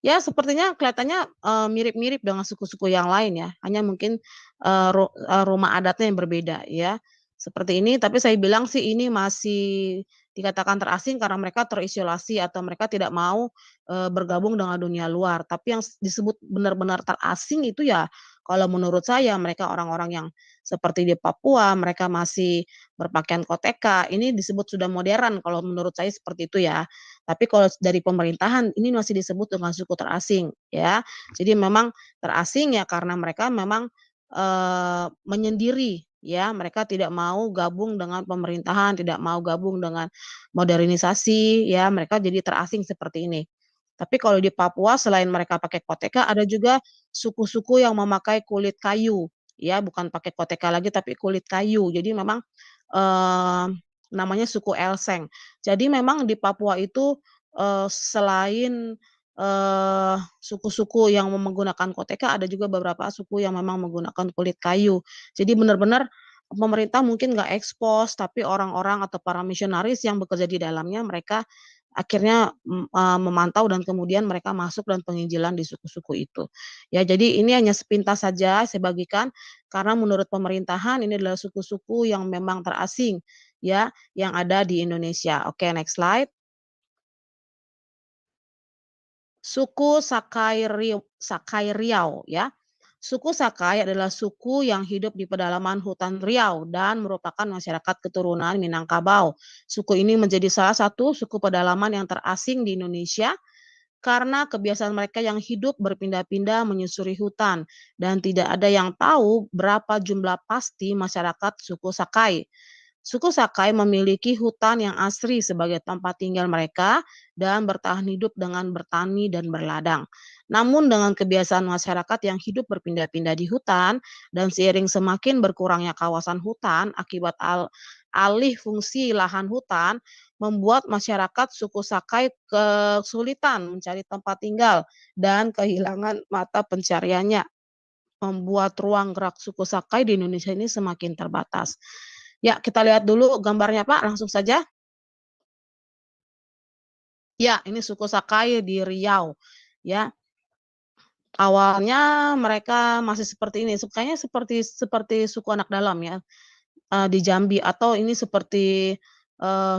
Ya sepertinya kelihatannya, mirip-mirip dengan suku-suku yang lain ya, hanya mungkin, rumah adatnya yang berbeda ya, seperti ini. Tapi saya bilang sih ini masih dikatakan terasing karena mereka terisolasi atau mereka tidak mau, bergabung dengan dunia luar. Tapi yang disebut benar-benar terasing itu ya kalau menurut saya mereka orang-orang yang seperti di Papua, mereka masih berpakaian koteka, ini disebut sudah modern kalau menurut saya seperti itu ya. Tapi kalau dari pemerintahan ini masih disebut dengan suku terasing ya. Jadi memang terasing ya karena mereka memang, menyendiri ya, mereka tidak mau gabung dengan pemerintahan, tidak mau gabung dengan modernisasi ya, mereka jadi terasing seperti ini. Tapi kalau di Papua selain mereka pakai koteka, ada juga suku-suku yang memakai kulit kayu ya, bukan pakai koteka lagi tapi kulit kayu. Jadi memang, eee, namanya suku Elseng. Jadi memang di Papua itu, selain, suku-suku yang menggunakan koteka, ada juga beberapa suku yang memang menggunakan kulit kayu. Jadi benar-benar pemerintah mungkin nggak ekspos, tapi orang-orang atau para misionaris yang bekerja di dalamnya mereka akhirnya memantau dan kemudian mereka masuk dan penginjilan di suku-suku itu. Ya, jadi ini hanya sepintas saja saya bagikan karena menurut pemerintahan ini adalah suku-suku yang memang terasing ya, yang ada di Indonesia. Oke, next slide. Suku Sakai Riau ya. Suku Sakai adalah suku yang hidup di pedalaman hutan Riau dan merupakan masyarakat keturunan Minangkabau. Suku ini menjadi salah satu suku pedalaman yang terasing di Indonesia karena kebiasaan mereka yang hidup berpindah-pindah menyusuri hutan dan tidak ada yang tahu berapa jumlah pasti masyarakat suku Sakai. Suku Sakai memiliki hutan yang asri sebagai tempat tinggal mereka dan bertahan hidup dengan bertani dan berladang. Namun dengan kebiasaan masyarakat yang hidup berpindah-pindah di hutan dan seiring semakin berkurangnya kawasan hutan akibat alih fungsi lahan hutan, membuat masyarakat suku Sakai kesulitan mencari tempat tinggal dan kehilangan mata pencariannya, membuat ruang gerak suku Sakai di Indonesia ini semakin terbatas. Ya, kita lihat dulu gambarnya Pak, langsung saja. Ya, ini suku Sakai di Riau. Ya, awalnya mereka masih seperti ini, kayaknya seperti suku anak dalam ya, di Jambi atau ini seperti,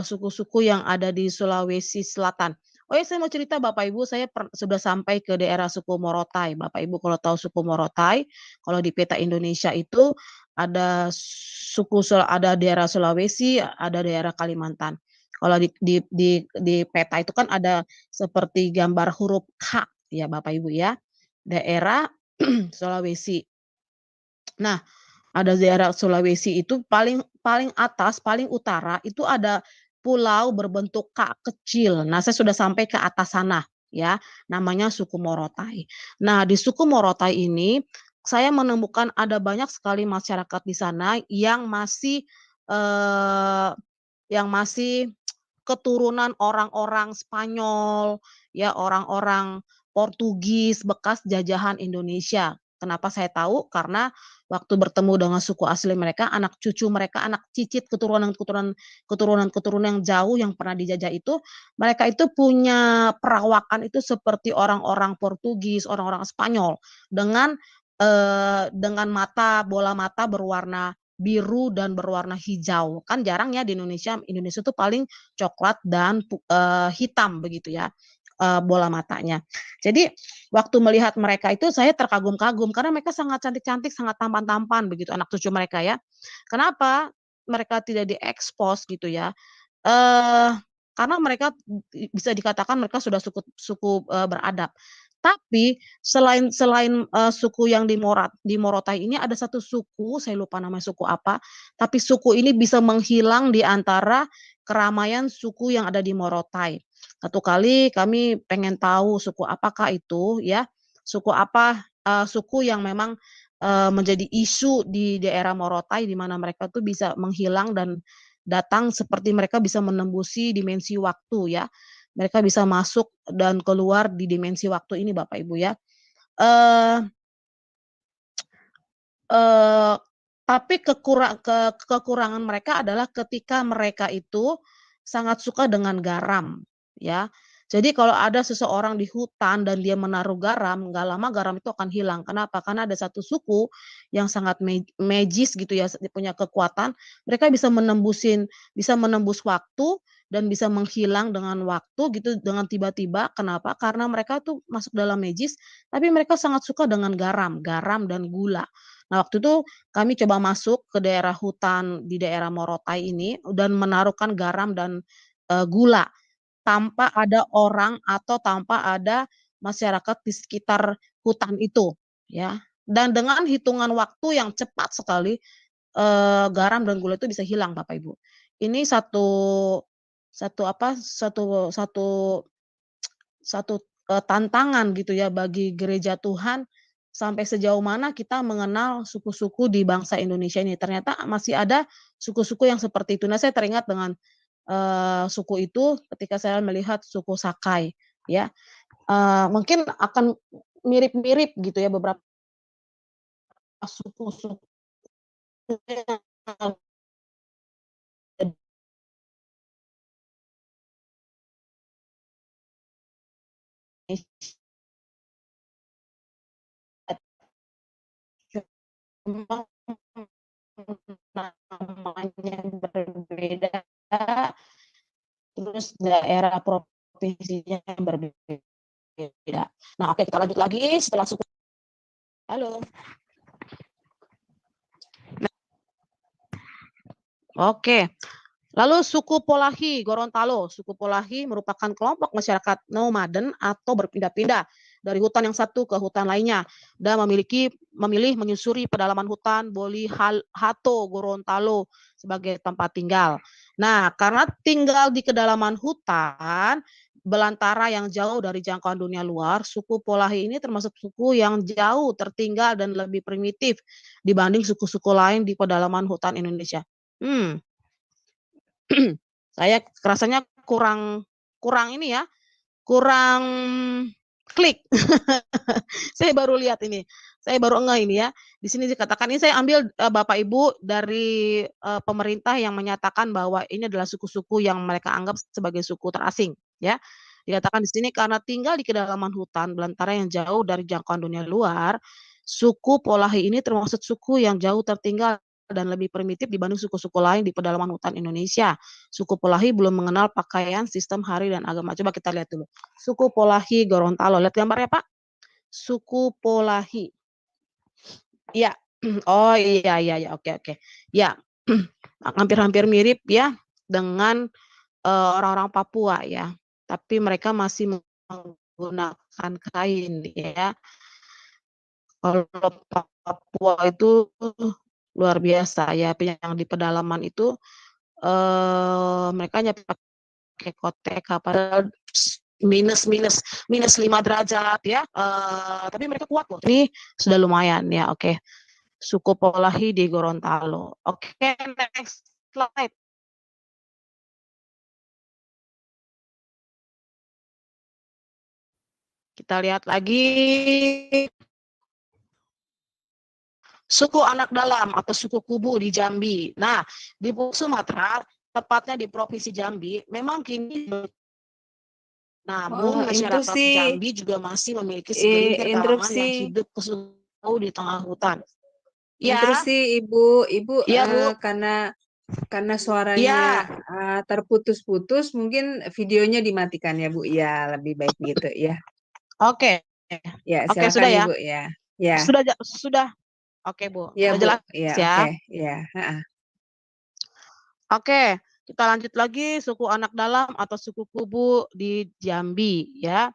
suku-suku yang ada di Sulawesi Selatan. Oh ya, saya mau cerita Bapak Ibu, saya sudah sampai ke daerah suku Morotai. Bapak Ibu kalau tahu suku Morotai, kalau di peta Indonesia itu ada daerah Sulawesi, ada daerah Kalimantan. Kalau di peta itu kan ada seperti gambar huruf H ya Bapak Ibu ya, daerah Sulawesi. Nah, ada daerah Sulawesi itu paling paling atas, paling utara itu ada pulau berbentuk K kecil. Nah, saya sudah sampai ke atas sana ya, namanya suku Morotai. Nah, di suku Morotai ini saya menemukan ada banyak sekali masyarakat di sana eee, yang masih keturunan orang-orang Spanyol, ya orang-orang Portugis bekas jajahan Indonesia. Kenapa saya tahu? Karena waktu bertemu dengan suku asli mereka, anak cucu mereka, anak cicit keturunan-keturunan yang jauh yang pernah dijajah itu, mereka itu punya perawakan itu seperti orang-orang Portugis, orang-orang Spanyol dengan bola mata berwarna biru dan berwarna hijau. Kan jarang ya di Indonesia, Indonesia tuh paling coklat dan hitam begitu ya, bola matanya. Jadi waktu melihat mereka itu saya terkagum-kagum karena mereka sangat cantik-cantik, sangat tampan-tampan begitu anak cucu mereka ya. Kenapa mereka tidak diekspos gitu ya, eee, karena mereka bisa dikatakan mereka sudah beradab. Tapi selain selain, suku yang di Morotai ini ada satu suku, saya lupa namanya suku apa, tapi suku ini bisa menghilang di antara keramaian suku yang ada di Morotai. Satu kali kami pengen tahu suku apakah itu ya, suku apa, suku yang memang, menjadi isu di daerah Morotai di mana mereka tuh bisa menghilang dan datang seperti mereka bisa menembusi dimensi waktu ya. Mereka bisa masuk dan keluar di dimensi waktu ini Bapak Ibu ya. Eee eee, tapi kekurangan mereka adalah ketika mereka itu sangat suka dengan garam, ya. Jadi kalau ada seseorang di hutan dan dia menaruh garam, nggak lama garam itu akan hilang. Kenapa? Karena ada satu suku yang sangat magis gitu ya, punya kekuatan, mereka bisa menembus waktu dan bisa menghilang dengan waktu gitu, dengan tiba-tiba. Kenapa? Karena mereka tuh masuk dalam magis, tapi mereka sangat suka dengan garam dan gula. Nah, waktu itu kami coba masuk ke daerah hutan di daerah Morotai ini dan menaruhkan garam dan, gula tanpa ada orang atau tanpa ada masyarakat di sekitar hutan itu, ya. Dan dengan hitungan waktu yang cepat sekali, garam dan gula itu bisa hilang Bapak Ibu. Ini satu satu apa, satu satu satu, tantangan gitu ya bagi gereja Tuhan, sampai sejauh mana kita mengenal suku-suku di bangsa Indonesia ini. Ternyata masih ada suku-suku yang seperti itu. Nah, saya teringat dengan, suku itu ketika saya melihat suku Sakai ya, mungkin akan mirip-mirip gitu ya beberapa suku-suku yang Cuma namanya berbeda, terus daerah provinsinya berbeda. Nah, oke, kita lanjut lagi setelah suku. Halo. Oke. Lalu suku Polahi Gorontalo. Suku Polahi merupakan kelompok masyarakat nomaden atau berpindah-pindah dari hutan yang satu ke hutan lainnya dan memilih menyusuri pedalaman hutan Boli Hato Gorontalo sebagai tempat tinggal. Nah, karena tinggal di kedalaman hutan belantara yang jauh dari jangkauan dunia luar, suku Polahi ini termasuk suku yang jauh tertinggal dan lebih primitif dibanding suku-suku lain di pedalaman hutan Indonesia. Saya rasanya kurang ini ya, kurang klik. Saya baru lihat ini. Saya baru ngeh ini ya. Di sini dikatakan, ini saya ambil Bapak Ibu dari pemerintah yang menyatakan bahwa ini adalah suku-suku yang mereka anggap sebagai suku terasing, ya. Dikatakan di sini karena tinggal di kedalaman hutan belantara yang jauh dari jangkauan dunia luar, suku Polahi ini termasuk suku yang jauh tertinggal dan lebih primitif dibanding suku-suku lain di pedalaman hutan Indonesia. Suku Polahi belum mengenal pakaian, sistem hari dan agama. Coba kita lihat dulu. Suku Polahi Gorontalo. Lihat gambarnya, Pak. Suku Polahi. Ya. Oh iya iya ya. Oke oke. Ya. Hampir-hampir mirip ya dengan orang-orang Papua ya. Tapi mereka masih menggunakan kain ya. Kalau Papua itu luar biasa ya, yang di pedalaman itu mereka hanya pakai koteka padahal minus 5 derajat ya, tapi mereka kuat loh. Ini sudah lumayan ya. Oke. Suku Polahi di Gorontalo. Oke, next slide. Kita lihat lagi suku anak dalam atau suku Kubu di Jambi. Nah, di Sumatera, tepatnya di Provinsi Jambi, memang kini namun masyarakat Jambi juga masih memiliki segelintir kalangan yang hidup kesuku di tengah hutan. Ya, Intrusi Ibu, iya Bu. karena suaranya Iya, terputus-putus, mungkin videonya dimatikan ya Bu. Ya, lebih baik gitu ya. oke. Ya, Oke, silakan sudah ya. Ibu ya. Ya, Sudah. Oke, Bu. ya Sudah Bu. jelas Ya, ya. oke. Ya, ha-ha. Oke, kita lanjut lagi suku anak dalam atau suku Kubu di Jambi ya.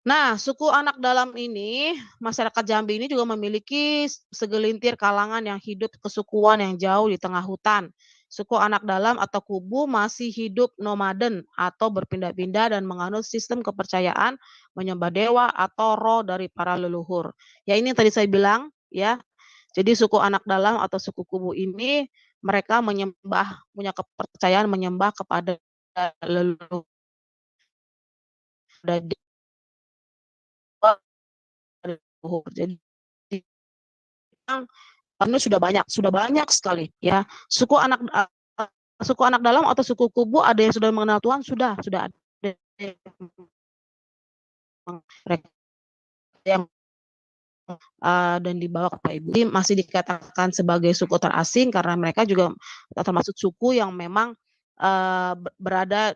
Nah, suku anak dalam ini, masyarakat Jambi ini juga memiliki segelintir kalangan yang hidup kesukuan yang jauh di tengah hutan. Suku anak dalam atau kubu masih hidup nomaden atau berpindah-pindah dan menganut sistem kepercayaan menyembah dewa atau roh dari para leluhur. Ya, ini yang tadi saya bilang ya. Jadi suku anak dalam atau suku kubu ini mereka punya kepercayaan menyembah kepada leluhur. Jadi karena sudah banyak sekali ya. Suku anak dalam atau suku kubu ada yang sudah mengenal Tuhan, sudah ada yang dan dibawa ke Pak Ibu. Jadi masih dikatakan sebagai suku terasing karena mereka juga termasuk suku yang memang berada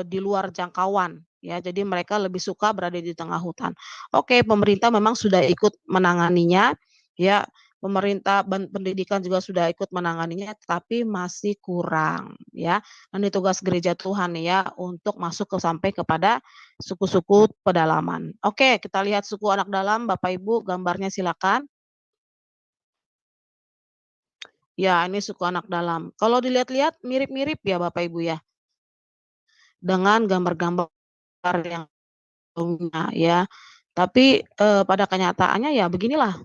di luar jangkauan ya. Jadi mereka lebih suka berada di tengah hutan. Oke, pemerintah memang sudah ikut menanganinya ya. Pemerintah pendidikan juga sudah ikut menanganinya, tapi masih kurang ya. Dan ini tugas gereja Tuhan ya untuk masuk sampai kepada suku-suku pedalaman. Oke, kita lihat suku anak dalam, Bapak Ibu, gambarnya silakan. Ya, ini suku anak dalam. Kalau dilihat-lihat mirip-mirip ya Bapak Ibu ya, dengan gambar-gambar yang umumnya ya. Tapi pada kenyataannya ya beginilah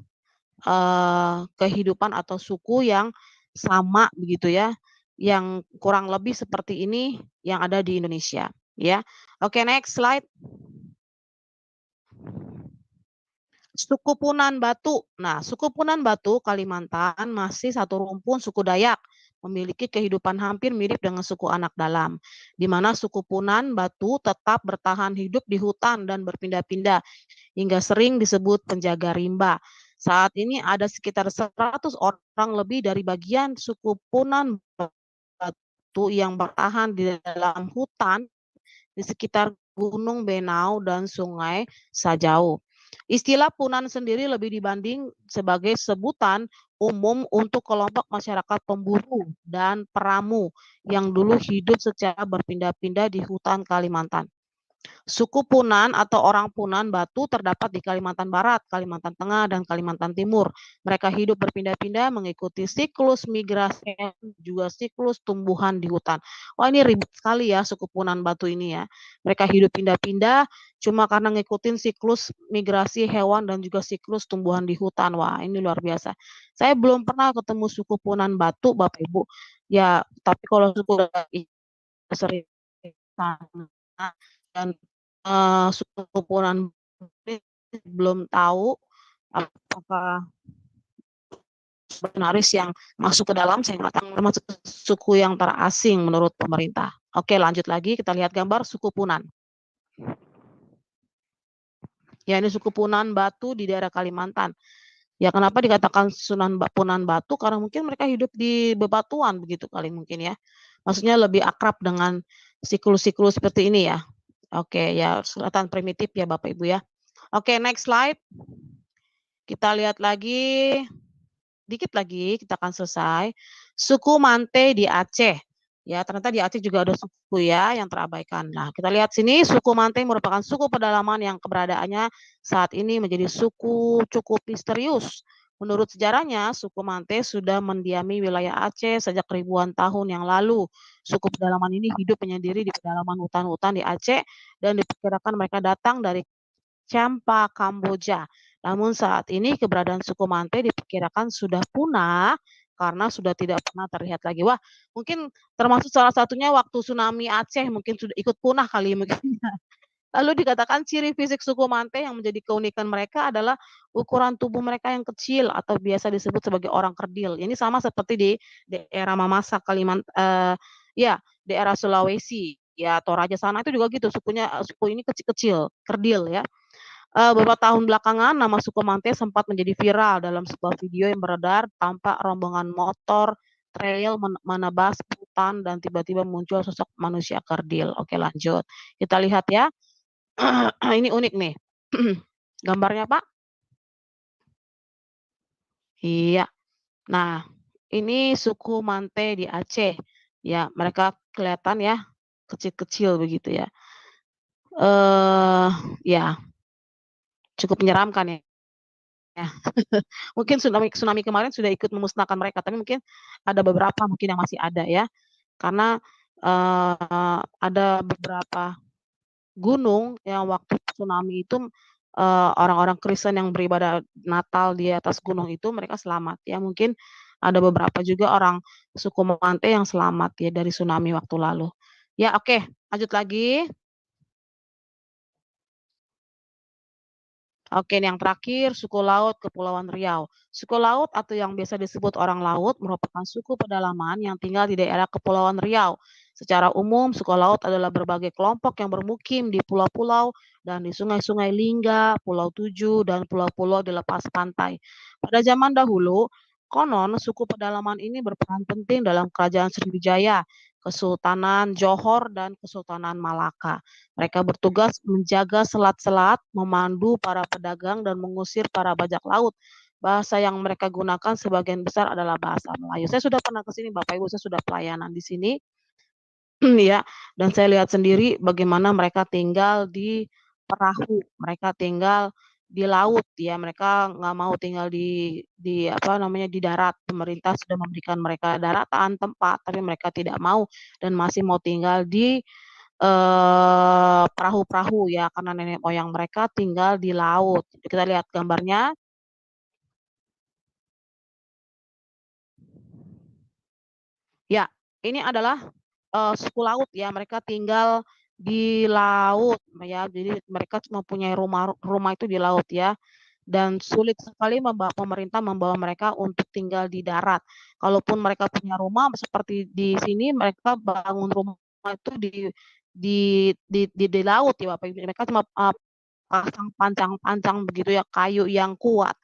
kehidupan atau suku yang sama begitu ya, yang kurang lebih seperti ini yang ada di Indonesia ya. Oke, next slide. Suku Punan Batu. Nah, suku Punan Batu Kalimantan masih satu rumpun suku Dayak memiliki kehidupan hampir mirip dengan suku anak dalam, di mana suku Punan Batu tetap bertahan hidup di hutan dan berpindah-pindah hingga sering disebut penjaga rimba. Saat ini ada sekitar 100 orang lebih dari bagian suku Punan Batu yang bertahan di dalam hutan di sekitar Gunung Benau dan Sungai Sajau. Istilah Punan sendiri lebih dibanding sebagai sebutan umum untuk kelompok masyarakat pemburu dan peramu yang dulu hidup secara berpindah-pindah di hutan Kalimantan. Suku Punan atau orang Punan Batu terdapat di Kalimantan Barat, Kalimantan Tengah, dan Kalimantan Timur. Mereka hidup berpindah-pindah mengikuti siklus migrasi juga siklus tumbuhan di hutan. Wah, ini ribet sekali ya suku Punan Batu ini ya. Mereka hidup pindah-pindah cuma karena ngikutin siklus migrasi hewan dan juga siklus tumbuhan di hutan. Wah, ini luar biasa. Saya belum pernah ketemu suku Punan Batu, Bapak Ibu. Ya, tapi kalau suku sering dan suku Punan belum tahu apakah benaris yang masuk ke dalam, saya nggak tahu, termasuk suku yang terasing menurut pemerintah. Oke, lanjut lagi, kita lihat gambar suku Punan. Ya, ini suku Punan Batu di daerah Kalimantan. Ya, kenapa dikatakan Punan Batu? Karena mungkin mereka hidup di bebatuan begitu kali mungkin ya. Maksudnya lebih akrab dengan siklus-siklus seperti ini ya. Oke, ya kelihatan primitif ya Bapak Ibu ya. Oke, next slide. Kita lihat lagi, dikit lagi kita akan selesai. Suku Mante di Aceh. Ya, ternyata di Aceh juga ada suku ya yang terabaikan. Nah, kita lihat sini, suku Mante merupakan suku pedalaman yang keberadaannya saat ini menjadi suku cukup misterius. Menurut sejarahnya, suku Mante sudah mendiami wilayah Aceh sejak ribuan tahun yang lalu. Suku pedalaman ini hidup menyendiri di pedalaman hutan-hutan di Aceh dan diperkirakan mereka datang dari Champa, Kamboja. Namun saat ini keberadaan suku Mante diperkirakan sudah punah karena sudah tidak pernah terlihat lagi. Wah, mungkin termasuk salah satunya waktu tsunami Aceh mungkin sudah ikut punah kali mungkin. Lalu dikatakan ciri fisik suku Mante yang menjadi keunikan mereka adalah ukuran tubuh mereka yang kecil atau biasa disebut sebagai orang kerdil. Ini sama seperti di daerah Mamasa, ya, daerah Sulawesi, ya, Toraja sana itu juga gitu, suku ini kecil-kecil, kerdil ya. Beberapa tahun belakangan nama suku Mante sempat menjadi viral dalam sebuah video yang beredar tampak rombongan motor trail menebas hutan dan tiba-tiba muncul sosok manusia kerdil. Oke, lanjut. Kita lihat ya. Ini unik nih. Gambarnya, Pak. Iya. Nah, ini suku Mante di Aceh. Ya, mereka kelihatan ya kecil-kecil begitu ya. Ya, cukup menyeramkan ya. Mungkin tsunami kemarin sudah ikut memusnahkan mereka, tapi mungkin ada beberapa mungkin yang masih ada ya. Karena ada beberapa gunung yang waktu tsunami itu orang-orang Kristen yang beribadah Natal di atas gunung itu mereka selamat ya. Mungkin ada beberapa juga orang suku Mante yang selamat ya dari tsunami waktu lalu. Ya, oke, lanjut lagi. Oke, yang terakhir suku laut Kepulauan Riau. Suku laut atau yang biasa disebut orang laut merupakan suku pedalaman yang tinggal di daerah Kepulauan Riau. Secara umum, suku laut adalah berbagai kelompok yang bermukim di pulau-pulau dan di sungai-sungai Lingga, Pulau Tujuh, dan pulau-pulau di lepas pantai. Pada zaman dahulu, konon suku pedalaman ini berperan penting dalam kerajaan Sriwijaya, Kesultanan Johor, dan Kesultanan Malaka. Mereka bertugas menjaga selat-selat, memandu para pedagang, dan mengusir para bajak laut. Bahasa yang mereka gunakan sebagian besar adalah bahasa Melayu. Saya sudah pernah ke sini, Bapak Ibu, saya sudah pelayanan di sini, ya, dan saya lihat sendiri bagaimana mereka tinggal di perahu, mereka tinggal di laut, ya, mereka nggak mau tinggal di apa namanya di darat. Pemerintah sudah memberikan mereka daratan, tempat, tapi mereka tidak mau dan masih mau tinggal di perahu-perahu ya, karena nenek moyang mereka tinggal di laut. Kita lihat gambarnya. Ya, ini adalah suku laut ya, mereka tinggal di laut ya. Jadi mereka mempunyai rumah itu di laut ya. dan sulit sekali pemerintah membawa mereka untuk tinggal di darat. Kalaupun mereka punya rumah seperti di sini, mereka bangun rumah itu di laut ya Bapak Ibu. Mereka cuma pasang pancang-pancang begitu ya, kayu yang kuat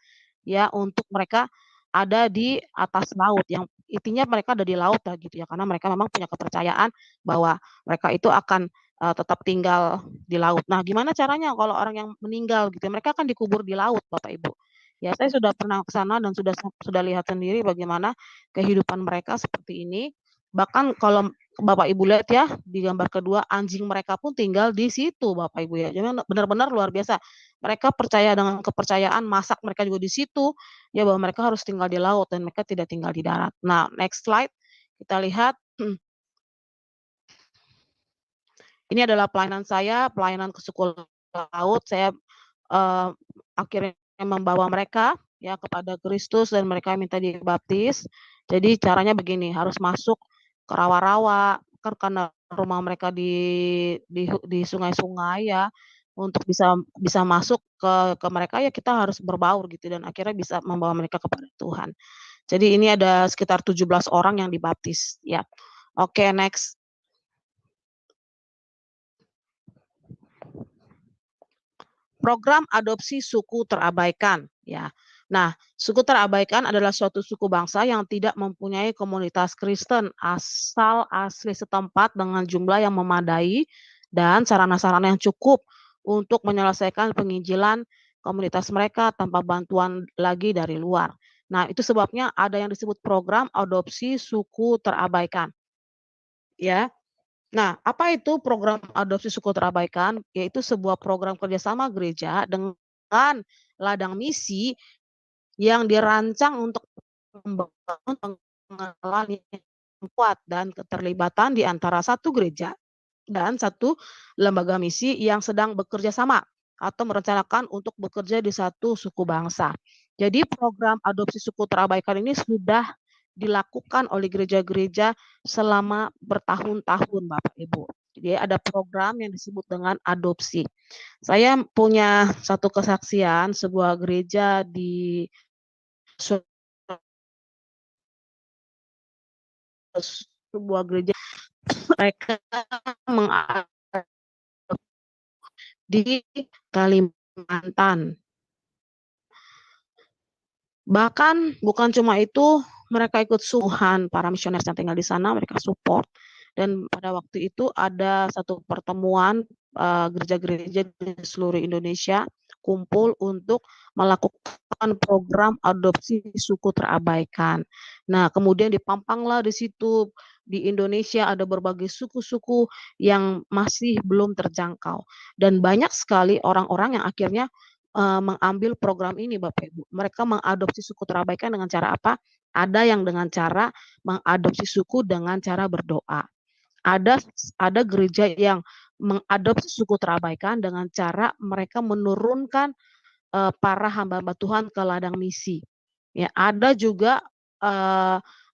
ya untuk mereka ada di atas laut, yang intinya mereka ada di laut lah gitu ya, karena mereka memang punya kepercayaan bahwa mereka itu akan tetap tinggal di laut. Nah, gimana caranya kalau orang yang meninggal gitu, mereka akan dikubur di laut Bapak Ibu. Ya, saya sudah pernah ke sana dan sudah lihat sendiri bagaimana kehidupan mereka seperti ini. Bahkan kalau Bapak Ibu lihat ya di gambar kedua, anjing mereka pun tinggal di situ Bapak Ibu ya. Jadi benar-benar luar biasa. Mereka percaya dengan kepercayaan, masak mereka juga di situ, ya bahwa mereka harus tinggal di laut dan mereka tidak tinggal di darat. Nah, next slide kita lihat. Ini adalah pelayanan saya, pelayanan ke suku laut. Saya akhirnya membawa mereka ya kepada Kristus dan mereka minta dibaptis. Jadi caranya begini, harus masuk ke rawa-rawa, kan karena rumah mereka di sungai-sungai ya, untuk bisa masuk ke mereka ya kita harus berbaur gitu dan akhirnya bisa membawa mereka kepada Tuhan. Jadi ini ada sekitar 17 orang yang dibaptis ya. Oke, next. Program adopsi suku terabaikan ya. Nah, suku terabaikan adalah suatu suku bangsa yang tidak mempunyai komunitas Kristen asal asli setempat dengan jumlah yang memadai dan sarana-sarana yang cukup untuk menyelesaikan penginjilan komunitas mereka tanpa bantuan lagi dari luar. Nah, itu sebabnya ada yang disebut program adopsi suku terabaikan. Ya, nah, apa itu program adopsi suku terabaikan? Yaitu sebuah program kerjasama gereja dengan ladang misi yang dirancang untuk membangun pengenalan yang kuat dan keterlibatan di antara satu gereja dan satu lembaga misi yang sedang bekerja sama atau merencanakan untuk bekerja di satu suku bangsa. Jadi program adopsi suku terabaikan ini sudah dilakukan oleh gereja-gereja selama bertahun-tahun Bapak Ibu. Jadi ada program yang disebut dengan adopsi. Saya punya satu kesaksian sebuah gereja di sebuah gereja mereka di Kalimantan. Bahkan bukan cuma itu, mereka ikut suhan para misionaris yang tinggal di sana, mereka support. Dan pada waktu itu ada satu pertemuan gereja-gereja di seluruh Indonesia kumpul untuk melakukan program adopsi suku terabaikan. Nah, kemudian dipampanglah di situ di Indonesia ada berbagai suku-suku yang masih belum terjangkau dan banyak sekali orang-orang yang akhirnya mengambil program ini Bapak Ibu. Mereka mengadopsi suku terabaikan dengan cara apa? Ada yang dengan cara mengadopsi suku dengan cara berdoa. Ada gereja yang mengadopsi suku terabaikan dengan cara mereka menurunkan para hamba-hamba Tuhan ke ladang misi. Ya, ada juga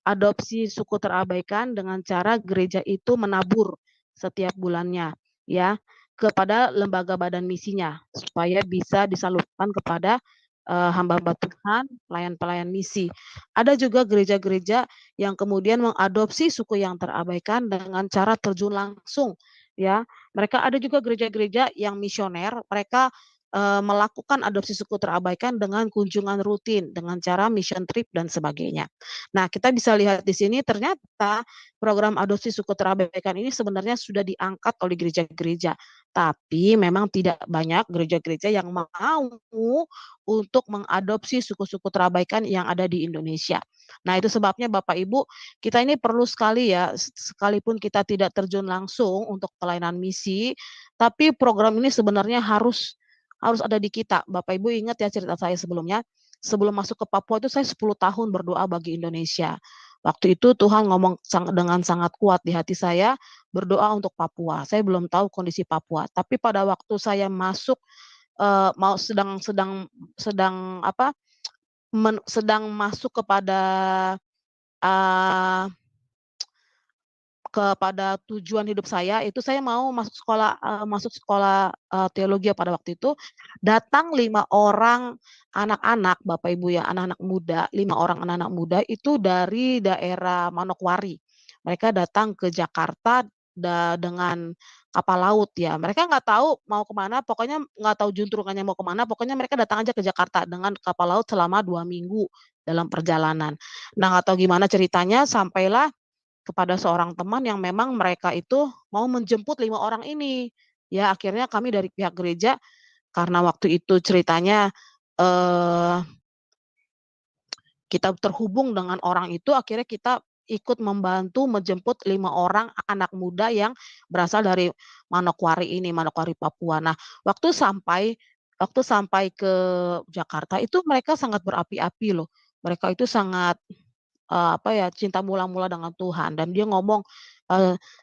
adopsi suku terabaikan dengan cara gereja itu menabur setiap bulannya, ya, kepada lembaga badan misinya supaya bisa disalurkan kepada hamba-hamba Tuhan, pelayan-pelayan misi. Ada juga gereja-gereja yang kemudian mengadopsi suku yang terabaikan dengan cara terjun langsung, ya. Mereka ada juga gereja-gereja yang misioner, mereka melakukan adopsi suku terabaikan dengan kunjungan rutin, dengan cara mission trip dan sebagainya. Nah, kita bisa lihat di sini ternyata program adopsi suku terabaikan ini sebenarnya sudah diangkat oleh gereja-gereja, tapi memang tidak banyak gereja-gereja yang mau untuk mengadopsi suku-suku terabaikan yang ada di Indonesia. Nah, itu sebabnya Bapak Ibu, kita ini perlu sekali ya, sekalipun kita tidak terjun langsung untuk pelayanan misi, tapi program ini sebenarnya harus ada di kita. Bapak Ibu ingat ya cerita saya sebelumnya, sebelum masuk ke Papua itu saya 10 tahun berdoa bagi Indonesia. Waktu itu Tuhan ngomong dengan sangat kuat di hati saya, berdoa untuk Papua. Saya belum tahu kondisi Papua, tapi pada waktu saya masuk mau sedang masuk kepada kepada tujuan hidup saya itu saya mau masuk sekolah, teologi pada waktu itu, datang 5 orang anak-anak, Bapak Ibu ya, anak-anak muda, 5 orang anak-anak muda itu dari daerah Manokwari. Mereka datang ke Jakarta dengan kapal laut ya. Mereka nggak tahu mau kemana, pokoknya nggak tahu juntrungannya mau kemana, pokoknya mereka datang aja ke Jakarta dengan kapal laut selama 2 minggu dalam perjalanan. Nah, nggak tahu gimana ceritanya sampailah kepada seorang teman yang memang mereka itu mau menjemput 5 orang ini. Ya akhirnya kami dari pihak gereja karena waktu itu ceritanya, eee, kita terhubung dengan orang itu akhirnya kita ikut membantu menjemput 5 orang anak muda yang berasal dari Manokwari ini, Manokwari, Papua. Nah waktu sampai ke Jakarta itu mereka sangat berapi-api loh. Mereka itu sangat apa ya, cinta mula-mula dengan Tuhan dan dia ngomong,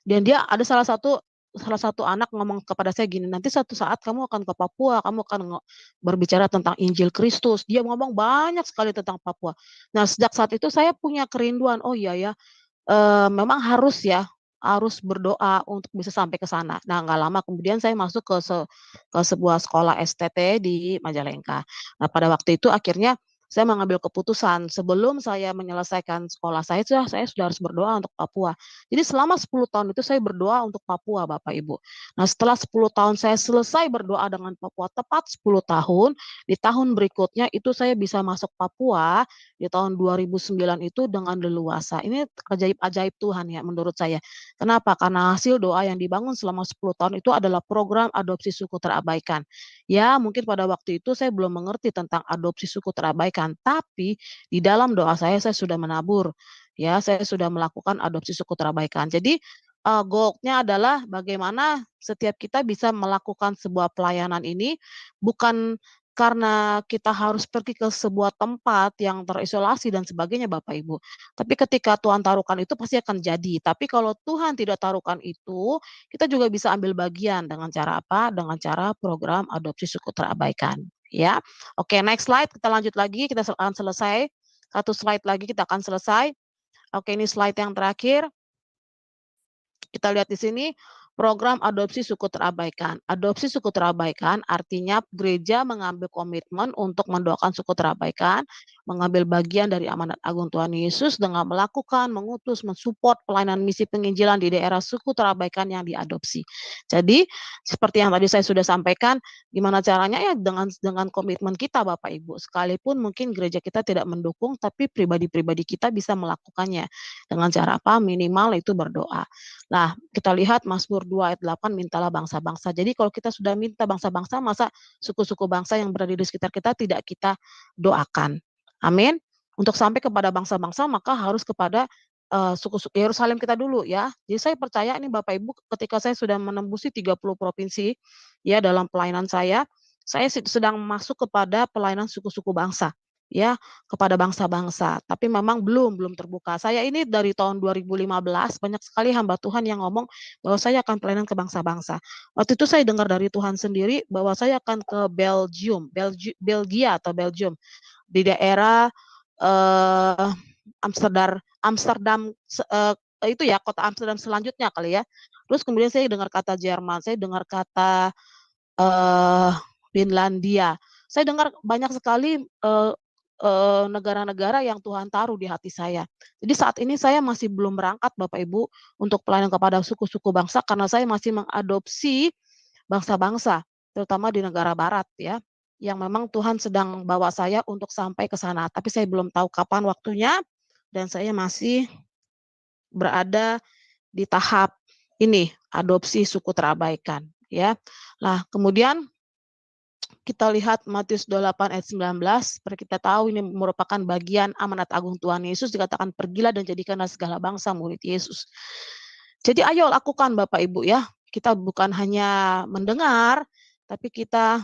dan dia ada salah satu anak ngomong kepada saya gini, "Nanti suatu saat kamu akan ke Papua, kamu akan berbicara tentang Injil Kristus." Dia ngomong banyak sekali tentang Papua. Nah, sejak saat itu saya punya kerinduan, oh iya ya, memang harus ya, harus berdoa untuk bisa sampai ke sana. Nah, nggak lama kemudian saya masuk ke sebuah sekolah STT di Majalengka. Nah, pada waktu itu akhirnya saya mengambil keputusan sebelum saya menyelesaikan sekolah saya sudah harus berdoa untuk Papua. Jadi selama 10 tahun itu saya berdoa untuk Papua, Bapak Ibu. Nah, setelah 10 tahun saya selesai berdoa dengan Papua, tepat 10 tahun, di tahun berikutnya itu saya bisa masuk Papua di tahun 2009 itu dengan leluasa. Ini ajaib-ajaib Tuhan ya menurut saya. Kenapa? Karena hasil doa yang dibangun selama 10 tahun itu adalah program adopsi suku terabaikan. Ya, mungkin pada waktu itu saya belum mengerti tentang adopsi suku terabaikan, tapi di dalam doa saya sudah menabur, ya, saya sudah melakukan adopsi suku terabaikan. Jadi, goal-nya adalah bagaimana setiap kita bisa melakukan sebuah pelayanan ini bukan karena kita harus pergi ke sebuah tempat yang terisolasi dan sebagainya, Bapak Ibu. Tapi ketika Tuhan taruhkan itu pasti akan jadi. Tapi kalau Tuhan tidak taruhkan itu, kita juga bisa ambil bagian dengan cara apa? Dengan cara program adopsi suku terabaikan, ya. Oke, next slide, kita lanjut lagi, kita akan selesai. Satu slide lagi kita akan selesai. Oke, ini slide yang terakhir. Kita lihat di sini, program adopsi suku terabaikan. Adopsi suku terabaikan artinya gereja mengambil komitmen untuk mendoakan suku terabaikan, mengambil bagian dari amanat agung Tuhan Yesus dengan melakukan, mengutus, mensupport pelayanan misi penginjilan di daerah suku terabaikan yang diadopsi. Jadi, seperti yang tadi saya sudah sampaikan, gimana caranya ya dengan komitmen kita Bapak Ibu. Sekalipun mungkin gereja kita tidak mendukung, tapi pribadi-pribadi kita bisa melakukannya. Dengan cara apa? Minimal itu berdoa. Nah, kita lihat Mazmur 2 ayat 8, mintalah bangsa-bangsa. Jadi kalau kita sudah minta bangsa-bangsa, masa suku-suku bangsa yang berada di sekitar kita tidak kita doakan. Amin. Untuk sampai kepada bangsa-bangsa maka harus kepada suku-suku Yerusalem kita dulu ya. Jadi saya percaya ini Bapak Ibu ketika saya sudah menembusi 30 provinsi ya dalam pelayanan saya sedang masuk kepada pelayanan suku-suku bangsa ya, kepada bangsa-bangsa, tapi memang belum terbuka. Saya ini dari tahun 2015 banyak sekali hamba Tuhan yang ngomong bahwa saya akan pelayanan ke bangsa-bangsa. Waktu itu saya dengar dari Tuhan sendiri bahwa saya akan ke Belgia atau Belgium, di daerah, eee, Amsterdam itu ya, kota Amsterdam selanjutnya kali ya. Terus kemudian saya dengar kata Jerman, saya dengar kata, eee, Finlandia. Saya dengar banyak sekali, negara-negara yang Tuhan taruh di hati saya. Jadi saat ini saya masih belum berangkat Bapak Ibu untuk pelayanan kepada suku-suku bangsa karena saya masih mengadopsi bangsa-bangsa, terutama di negara barat ya, yang memang Tuhan sedang bawa saya untuk sampai ke sana, tapi saya belum tahu kapan waktunya dan saya masih berada di tahap ini, adopsi suku terabaikan ya. Nah, kemudian kita lihat Matius 28 ayat 19, seperti kita tahu ini merupakan bagian amanat agung Tuhan Yesus dikatakan pergilah dan jadikanlah segala bangsa murid Yesus. Jadi ayo lakukan Bapak Ibu ya. Kita bukan hanya mendengar, tapi kita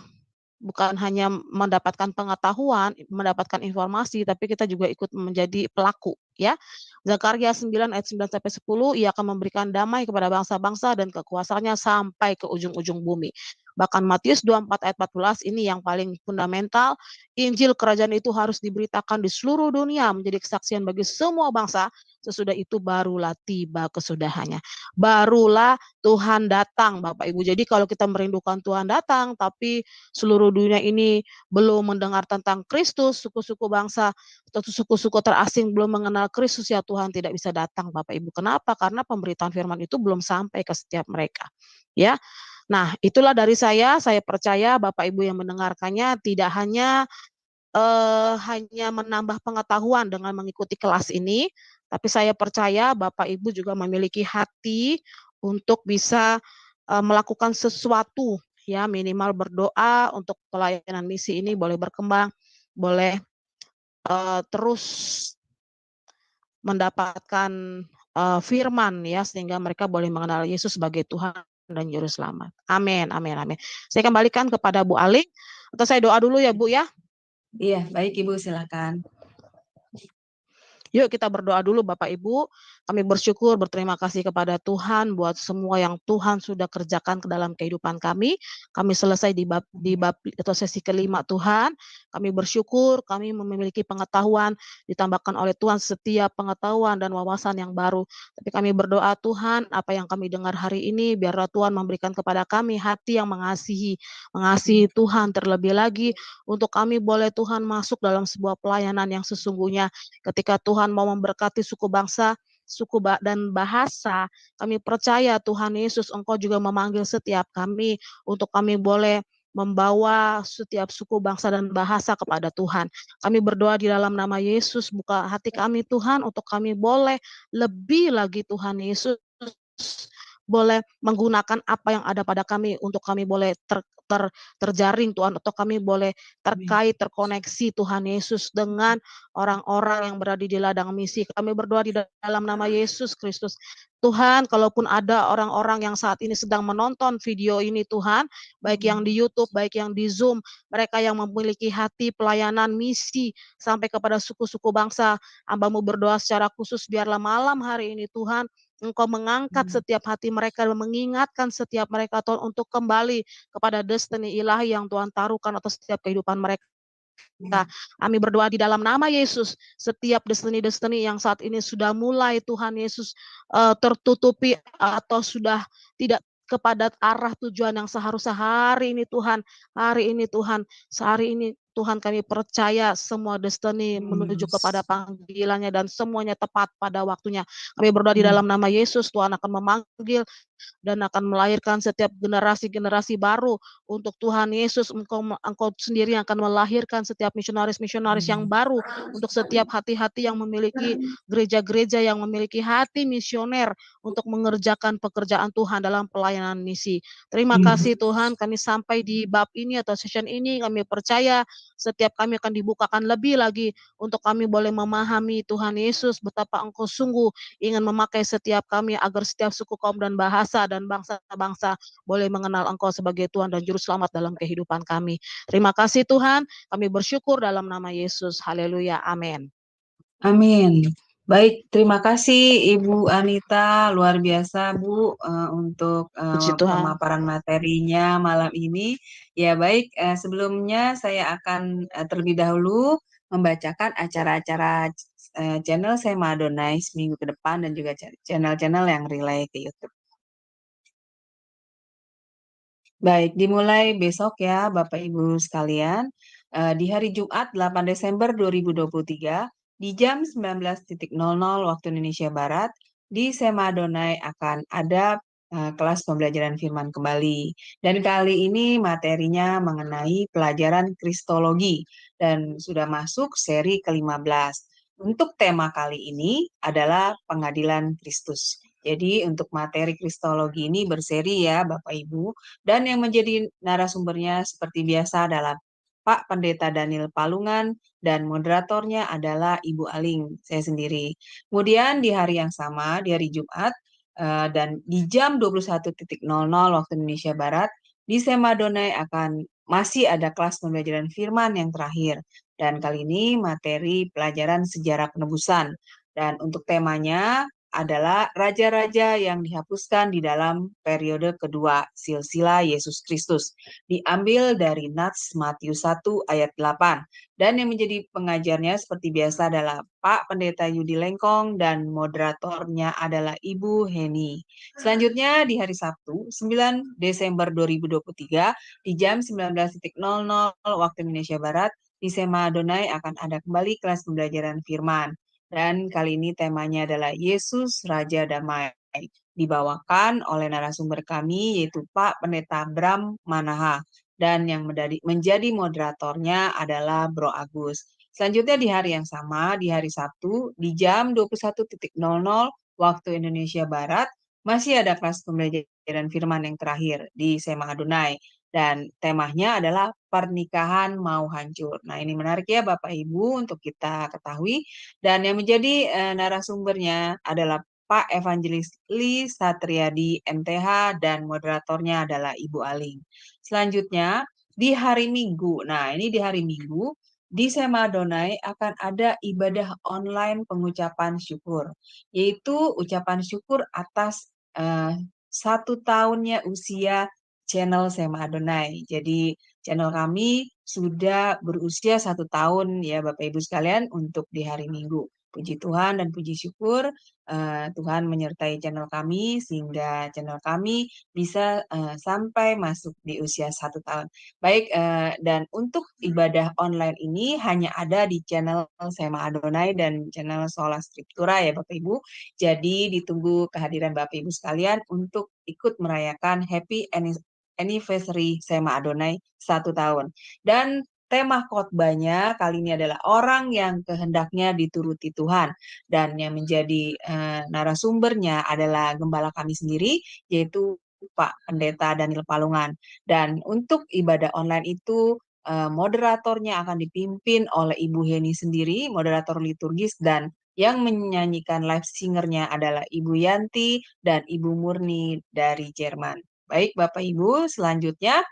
bukan hanya mendapatkan pengetahuan, mendapatkan informasi, tapi kita juga ikut menjadi pelaku, ya. Zakaria 9 ayat 9 sampai 10, ia akan memberikan damai kepada bangsa-bangsa dan kekuasaannya sampai ke ujung-ujung bumi. Bahkan Matius 24 ayat 14 ini yang paling fundamental, Injil kerajaan itu harus diberitakan di seluruh dunia menjadi kesaksian bagi semua bangsa, sesudah itu barulah tiba kesudahannya. Barulah Tuhan datang, Bapak Ibu. Jadi kalau kita merindukan Tuhan datang, tapi seluruh dunia ini belum mendengar tentang Kristus, suku-suku bangsa atau suku-suku terasing belum mengenal Kristus, ya Tuhan tidak bisa datang, Bapak Ibu. Kenapa? Karena pemberitaan firman itu belum sampai ke setiap mereka. Ya. Nah, itulah dari saya percaya Bapak Ibu yang mendengarkannya tidak hanya menambah pengetahuan dengan mengikuti kelas ini, tapi saya percaya Bapak Ibu juga memiliki hati untuk bisa melakukan sesuatu, ya minimal berdoa untuk pelayanan misi ini boleh berkembang, boleh terus mendapatkan firman, ya sehingga mereka boleh mengenal Yesus sebagai Tuhan dan Juru Selamat. Amin, amin, amin. Saya kembalikan kepada Bu Ali, atau saya doa dulu ya Bu ya. Iya, baik Ibu, silakan. Yuk kita berdoa dulu Bapak Ibu. Kami bersyukur, berterima kasih kepada Tuhan buat semua yang Tuhan sudah kerjakan ke dalam kehidupan kami. Kami selesai di bab atau sesi kelima Tuhan. Kami bersyukur, kami memiliki pengetahuan ditambahkan oleh Tuhan setiap pengetahuan dan wawasan yang baru. Tapi kami berdoa Tuhan, apa yang kami dengar hari ini biarlah Tuhan memberikan kepada kami hati yang mengasihi Tuhan terlebih lagi untuk kami boleh Tuhan masuk dalam sebuah pelayanan yang sesungguhnya. Ketika Tuhan mau memberkati suku bangsa, dan bahasa, kami percaya Tuhan Yesus Engkau juga memanggil setiap kami untuk kami boleh membawa setiap suku bangsa dan bahasa kepada Tuhan. Kami berdoa di dalam nama Yesus, buka hati kami Tuhan untuk kami boleh lebih lagi Tuhan Yesus boleh menggunakan apa yang ada pada kami untuk kami boleh terjaring Tuhan, atau kami boleh terkoneksi Tuhan Yesus dengan orang-orang yang berada di ladang misi. Kami berdoa di dalam nama Yesus Kristus. Tuhan, kalaupun ada orang-orang yang saat ini sedang menonton video ini Tuhan, baik yang di YouTube, baik yang di Zoom, mereka yang memiliki hati pelayanan misi sampai kepada suku-suku bangsa, Hamba-Mu berdoa secara khusus biarlah malam hari ini Tuhan, Engkau mengangkat setiap hati mereka dan mengingatkan setiap mereka Tuhan untuk kembali kepada destiny ilahi yang Tuhan taruhkan atas setiap kehidupan mereka. Kami berdoa di dalam nama Yesus, setiap destiny yang saat ini sudah mulai Tuhan Yesus tertutupi atau sudah tidak kepada arah tujuan yang seharusnya hari ini Tuhan, sehari ini Tuhan kami percaya semua destiny menuju kepada panggilannya dan semuanya tepat pada waktunya. Kami berdoa di dalam nama Yesus, Tuhan akan memanggil dan akan melahirkan setiap generasi-generasi baru untuk Tuhan Yesus. Engkau sendiri akan melahirkan setiap misionaris-misionaris yang baru untuk setiap hati-hati yang memiliki gereja-gereja yang memiliki hati misioner untuk mengerjakan pekerjaan Tuhan dalam pelayanan misi. Terima kasih Tuhan, kami sampai di bab ini atau session ini, kami percaya setiap kami akan dibukakan lebih lagi untuk kami boleh memahami Tuhan Yesus betapa Engkau sungguh ingin memakai setiap kami agar setiap suku kaum dan bahasa dan bangsa-bangsa boleh mengenal Engkau sebagai Tuhan dan Juru Selamat dalam kehidupan kami. Terima kasih Tuhan, kami bersyukur dalam nama Yesus. Haleluya, amin. Amin. Baik, terima kasih Ibu Anita, luar biasa Bu untuk pemaparan materinya malam ini. Ya baik, sebelumnya saya akan terlebih dahulu membacakan acara-acara channel saya Madonai seminggu ke depan dan juga channel-channel yang relay ke YouTube. Baik, dimulai besok ya Bapak Ibu sekalian, di hari Jumat 8 Desember 2023, di jam 19.00 waktu Indonesia Barat, di Sema Donai akan ada kelas pembelajaran firman kembali. Dan kali ini materinya mengenai pelajaran Kristologi dan sudah masuk seri ke-15. Untuk tema kali ini adalah pengadilan Kristus. Jadi untuk materi Kristologi ini berseri ya Bapak Ibu. Dan yang menjadi narasumbernya seperti biasa adalah Pak Pendeta Daniel Palungan dan moderatornya adalah Ibu Aling, saya sendiri. Kemudian di hari yang sama, di hari Jumat, dan di jam 21.00 waktu Indonesia Barat, di Sema Donai akan masih ada kelas pembelajaran firman yang terakhir. Dan kali ini materi pelajaran sejarah penebusan. Dan untuk temanya adalah raja-raja yang dihapuskan di dalam periode kedua silsilah Yesus Kristus. Diambil dari Nats Matius 1 ayat 8. Dan yang menjadi pengajarnya seperti biasa adalah Pak Pendeta Yudi Lengkong dan moderatornya adalah Ibu Heni. Selanjutnya di hari Sabtu 9 Desember 2023 di jam 19.00 waktu Indonesia Barat di Sema Adonai akan ada kembali kelas pembelajaran firman. Dan kali ini temanya adalah Yesus Raja Damai. Dibawakan oleh narasumber kami yaitu Pak Pendeta Bram Manaha. Dan yang menjadi moderatornya adalah Bro Agus. Selanjutnya di hari yang sama, di hari Sabtu, di jam 21.00 waktu Indonesia Barat, masih ada kelas pembelajaran firman yang terakhir di Sema Adonai. Dan temanya adalah pernikahan mau hancur. Nah, ini menarik ya Bapak Ibu untuk kita ketahui. Dan yang menjadi narasumbernya adalah Pak Evangelis Li Satriadi MTH dan moderatornya adalah Ibu Aling. Selanjutnya di hari Minggu. Nah, ini di hari Minggu di Sema Adonai akan ada ibadah online pengucapan syukur, yaitu ucapan syukur atas 1 tahunnya usia channel Sema Adonai. Jadi channel kami sudah berusia 1 tahun ya Bapak Ibu sekalian untuk di hari Minggu. Puji Tuhan dan puji syukur Tuhan menyertai channel kami sehingga channel kami bisa sampai masuk di usia 1 tahun. Baik, dan untuk ibadah online ini hanya ada di channel Sema Adonai dan channel Sola Scriptura ya Bapak Ibu. Jadi ditunggu kehadiran Bapak Ibu sekalian untuk ikut merayakan Happy Anniversary Sema Adonai 1 tahun. Dan tema khotbahnya kali ini adalah orang yang kehendaknya dituruti Tuhan. Dan yang menjadi narasumbernya adalah gembala kami sendiri, yaitu Pak Pendeta Daniel Palungan. Dan untuk ibadah online itu, moderatornya akan dipimpin oleh Ibu Heni sendiri, moderator liturgis, dan yang menyanyikan live singernya adalah Ibu Yanti dan Ibu Murni dari Jerman. Baik Bapak Ibu, selanjutnya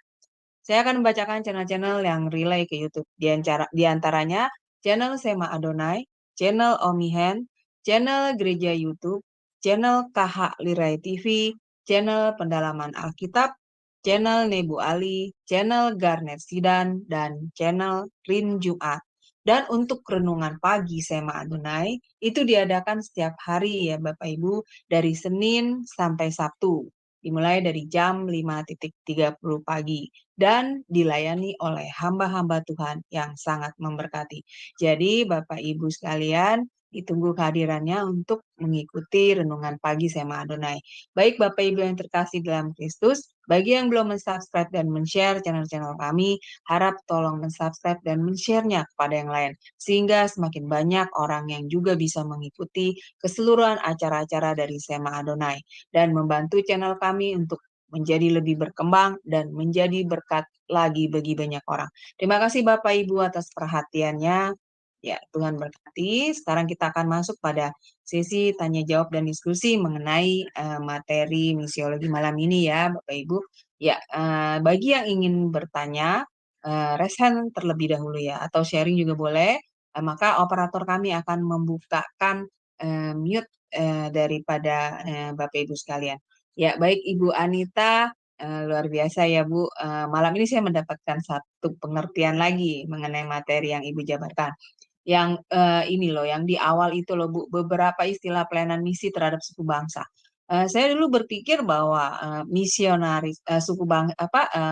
saya akan membacakan channel-channel yang relay ke YouTube. Di antaranya channel Sema Adonai, channel Omihen, channel Gereja YouTube, channel KH Lirai TV, channel Pendalaman Alkitab, channel Nebu Ali, channel Garnet Sidan, dan channel Rin Jumat. Dan untuk renungan pagi Sema Adonai, itu diadakan setiap hari ya Bapak Ibu, dari Senin sampai Sabtu. Dimulai dari jam 5.30 pagi dan dilayani oleh hamba-hamba Tuhan yang sangat memberkati. Jadi Bapak Ibu sekalian, ditunggu kehadirannya untuk mengikuti renungan pagi Sema Adonai. Baik Bapak Ibu yang terkasih dalam Kristus, bagi yang belum mensubscribe dan men-share channel-channel kami, harap tolong mensubscribe dan men-share-nya kepada yang lain, sehingga semakin banyak orang yang juga bisa mengikuti keseluruhan acara-acara dari Sema Adonai dan membantu channel kami untuk menjadi lebih berkembang dan menjadi berkat lagi bagi banyak orang. Terima kasih Bapak Ibu atas perhatiannya. Ya, Tuhan berkati. Sekarang kita akan masuk pada sesi tanya jawab dan diskusi mengenai materi misiologi malam ini ya, Bapak Ibu. Ya, bagi yang ingin bertanya, raise hand terlebih dahulu ya, atau sharing juga boleh. Maka operator kami akan membukakan mute daripada Bapak Ibu sekalian. Ya, baik Ibu Anita, luar biasa ya Bu. Malam ini saya mendapatkan satu pengertian lagi mengenai materi yang Ibu jabarkan. Yang ini loh, yang di awal itu loh Bu, beberapa istilah pelayanan misi terhadap suku bangsa. Saya dulu berpikir bahwa misionaris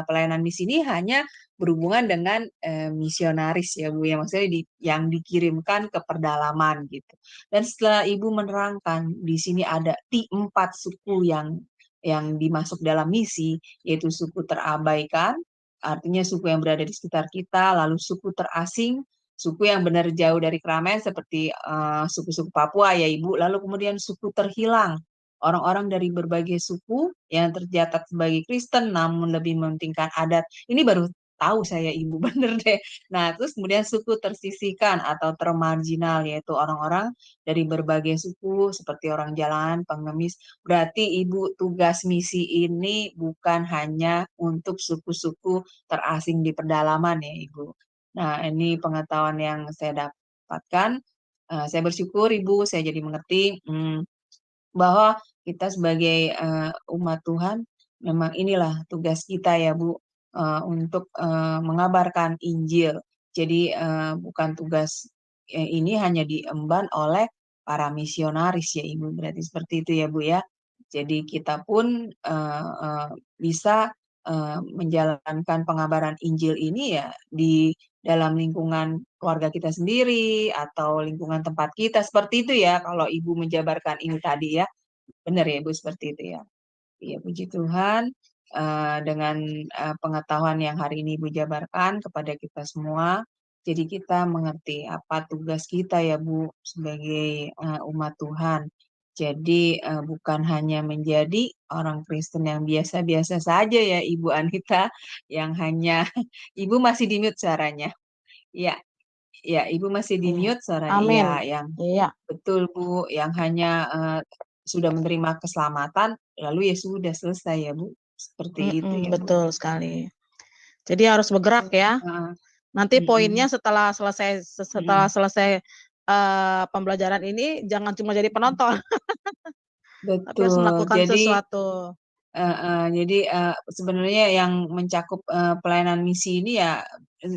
pelayanan misi ini hanya berhubungan dengan misionaris ya Bu, ya maksudnya yang dikirimkan ke pedalaman gitu. Dan setelah Ibu menerangkan di sini ada 4 suku yang dimasuk dalam misi, yaitu suku terabaikan, artinya suku yang berada di sekitar kita, lalu suku terasing, suku yang benar jauh dari keramaian seperti suku-suku Papua ya Ibu, lalu kemudian suku terhilang, orang-orang dari berbagai suku yang tercatat sebagai Kristen namun lebih mementingkan adat. Ini baru tahu saya Ibu, bener deh. Nah, terus kemudian suku tersisihkan atau termarginal, yaitu orang-orang dari berbagai suku seperti orang jalanan, pengemis. Berarti Ibu, tugas misi ini bukan hanya untuk suku-suku terasing di pedalaman ya Ibu. Nah, ini pengetahuan yang saya dapatkan. Saya bersyukur Ibu, saya jadi mengerti bahwa kita sebagai umat Tuhan memang inilah tugas kita ya Bu, untuk mengabarkan Injil. Jadi bukan tugas ini hanya diemban oleh para misionaris ya Ibu, berarti seperti itu ya Bu ya. Jadi kita pun bisa menjalankan pengabaran Injil ini ya di dalam lingkungan keluarga kita sendiri atau lingkungan tempat kita seperti itu ya kalau Ibu menjabarkan ini tadi ya. Benar ya Ibu seperti itu ya. Iya puji Tuhan dengan pengetahuan yang hari ini Ibu jabarkan kepada kita semua. Jadi kita mengerti apa tugas kita ya Bu sebagai umat Tuhan. Jadi bukan hanya menjadi orang Kristen yang biasa-biasa saja ya Ibu Anita yang hanya Ibu masih di mute suaranya. Iya, ya, Ibu masih di Iya. mute suaranya. Iya, Amin. yang Iya. betul Bu, yang hanya sudah menerima keselamatan, lalu ya sudah selesai ya Bu. Seperti itu ya Bu. Betul sekali. Jadi harus bergerak ya. Heeh, Nanti poinnya mm-mm, setelah mm-mm. selesai pembelajaran ini jangan cuma jadi penonton, tapi harus Betul. melakukan sesuatu. Jadi sebenarnya yang mencakup pelayanan misi ini ya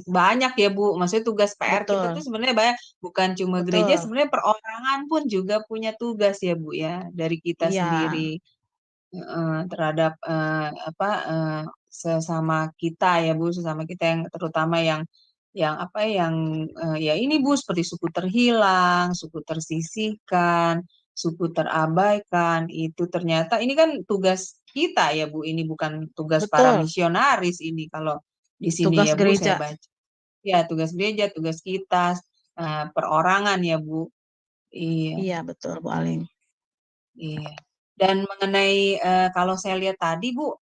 banyak ya Bu. Maksudnya tugas PR kita tuh Betul, sebenarnya banyak, bukan cuma gereja, betul. sebenarnya perorangan pun juga punya tugas ya Bu ya dari kita Iya, sendiri. Terhadap apa sesama kita ya Bu, sesama kita yang terutama yang apa yang ya ini Bu seperti suku terhilang, suku tersisihkan, suku terabaikan itu ternyata ini kan tugas kita ya Bu, ini bukan tugas para betul. misionaris ini kalau di sini Tugas ya Bu saya gereja. baca. Ya tugas gereja, tugas kita perorangan ya Bu. Iya. Iya, betul Bu Aling. Iya. Dan mengenai kalau saya lihat tadi Bu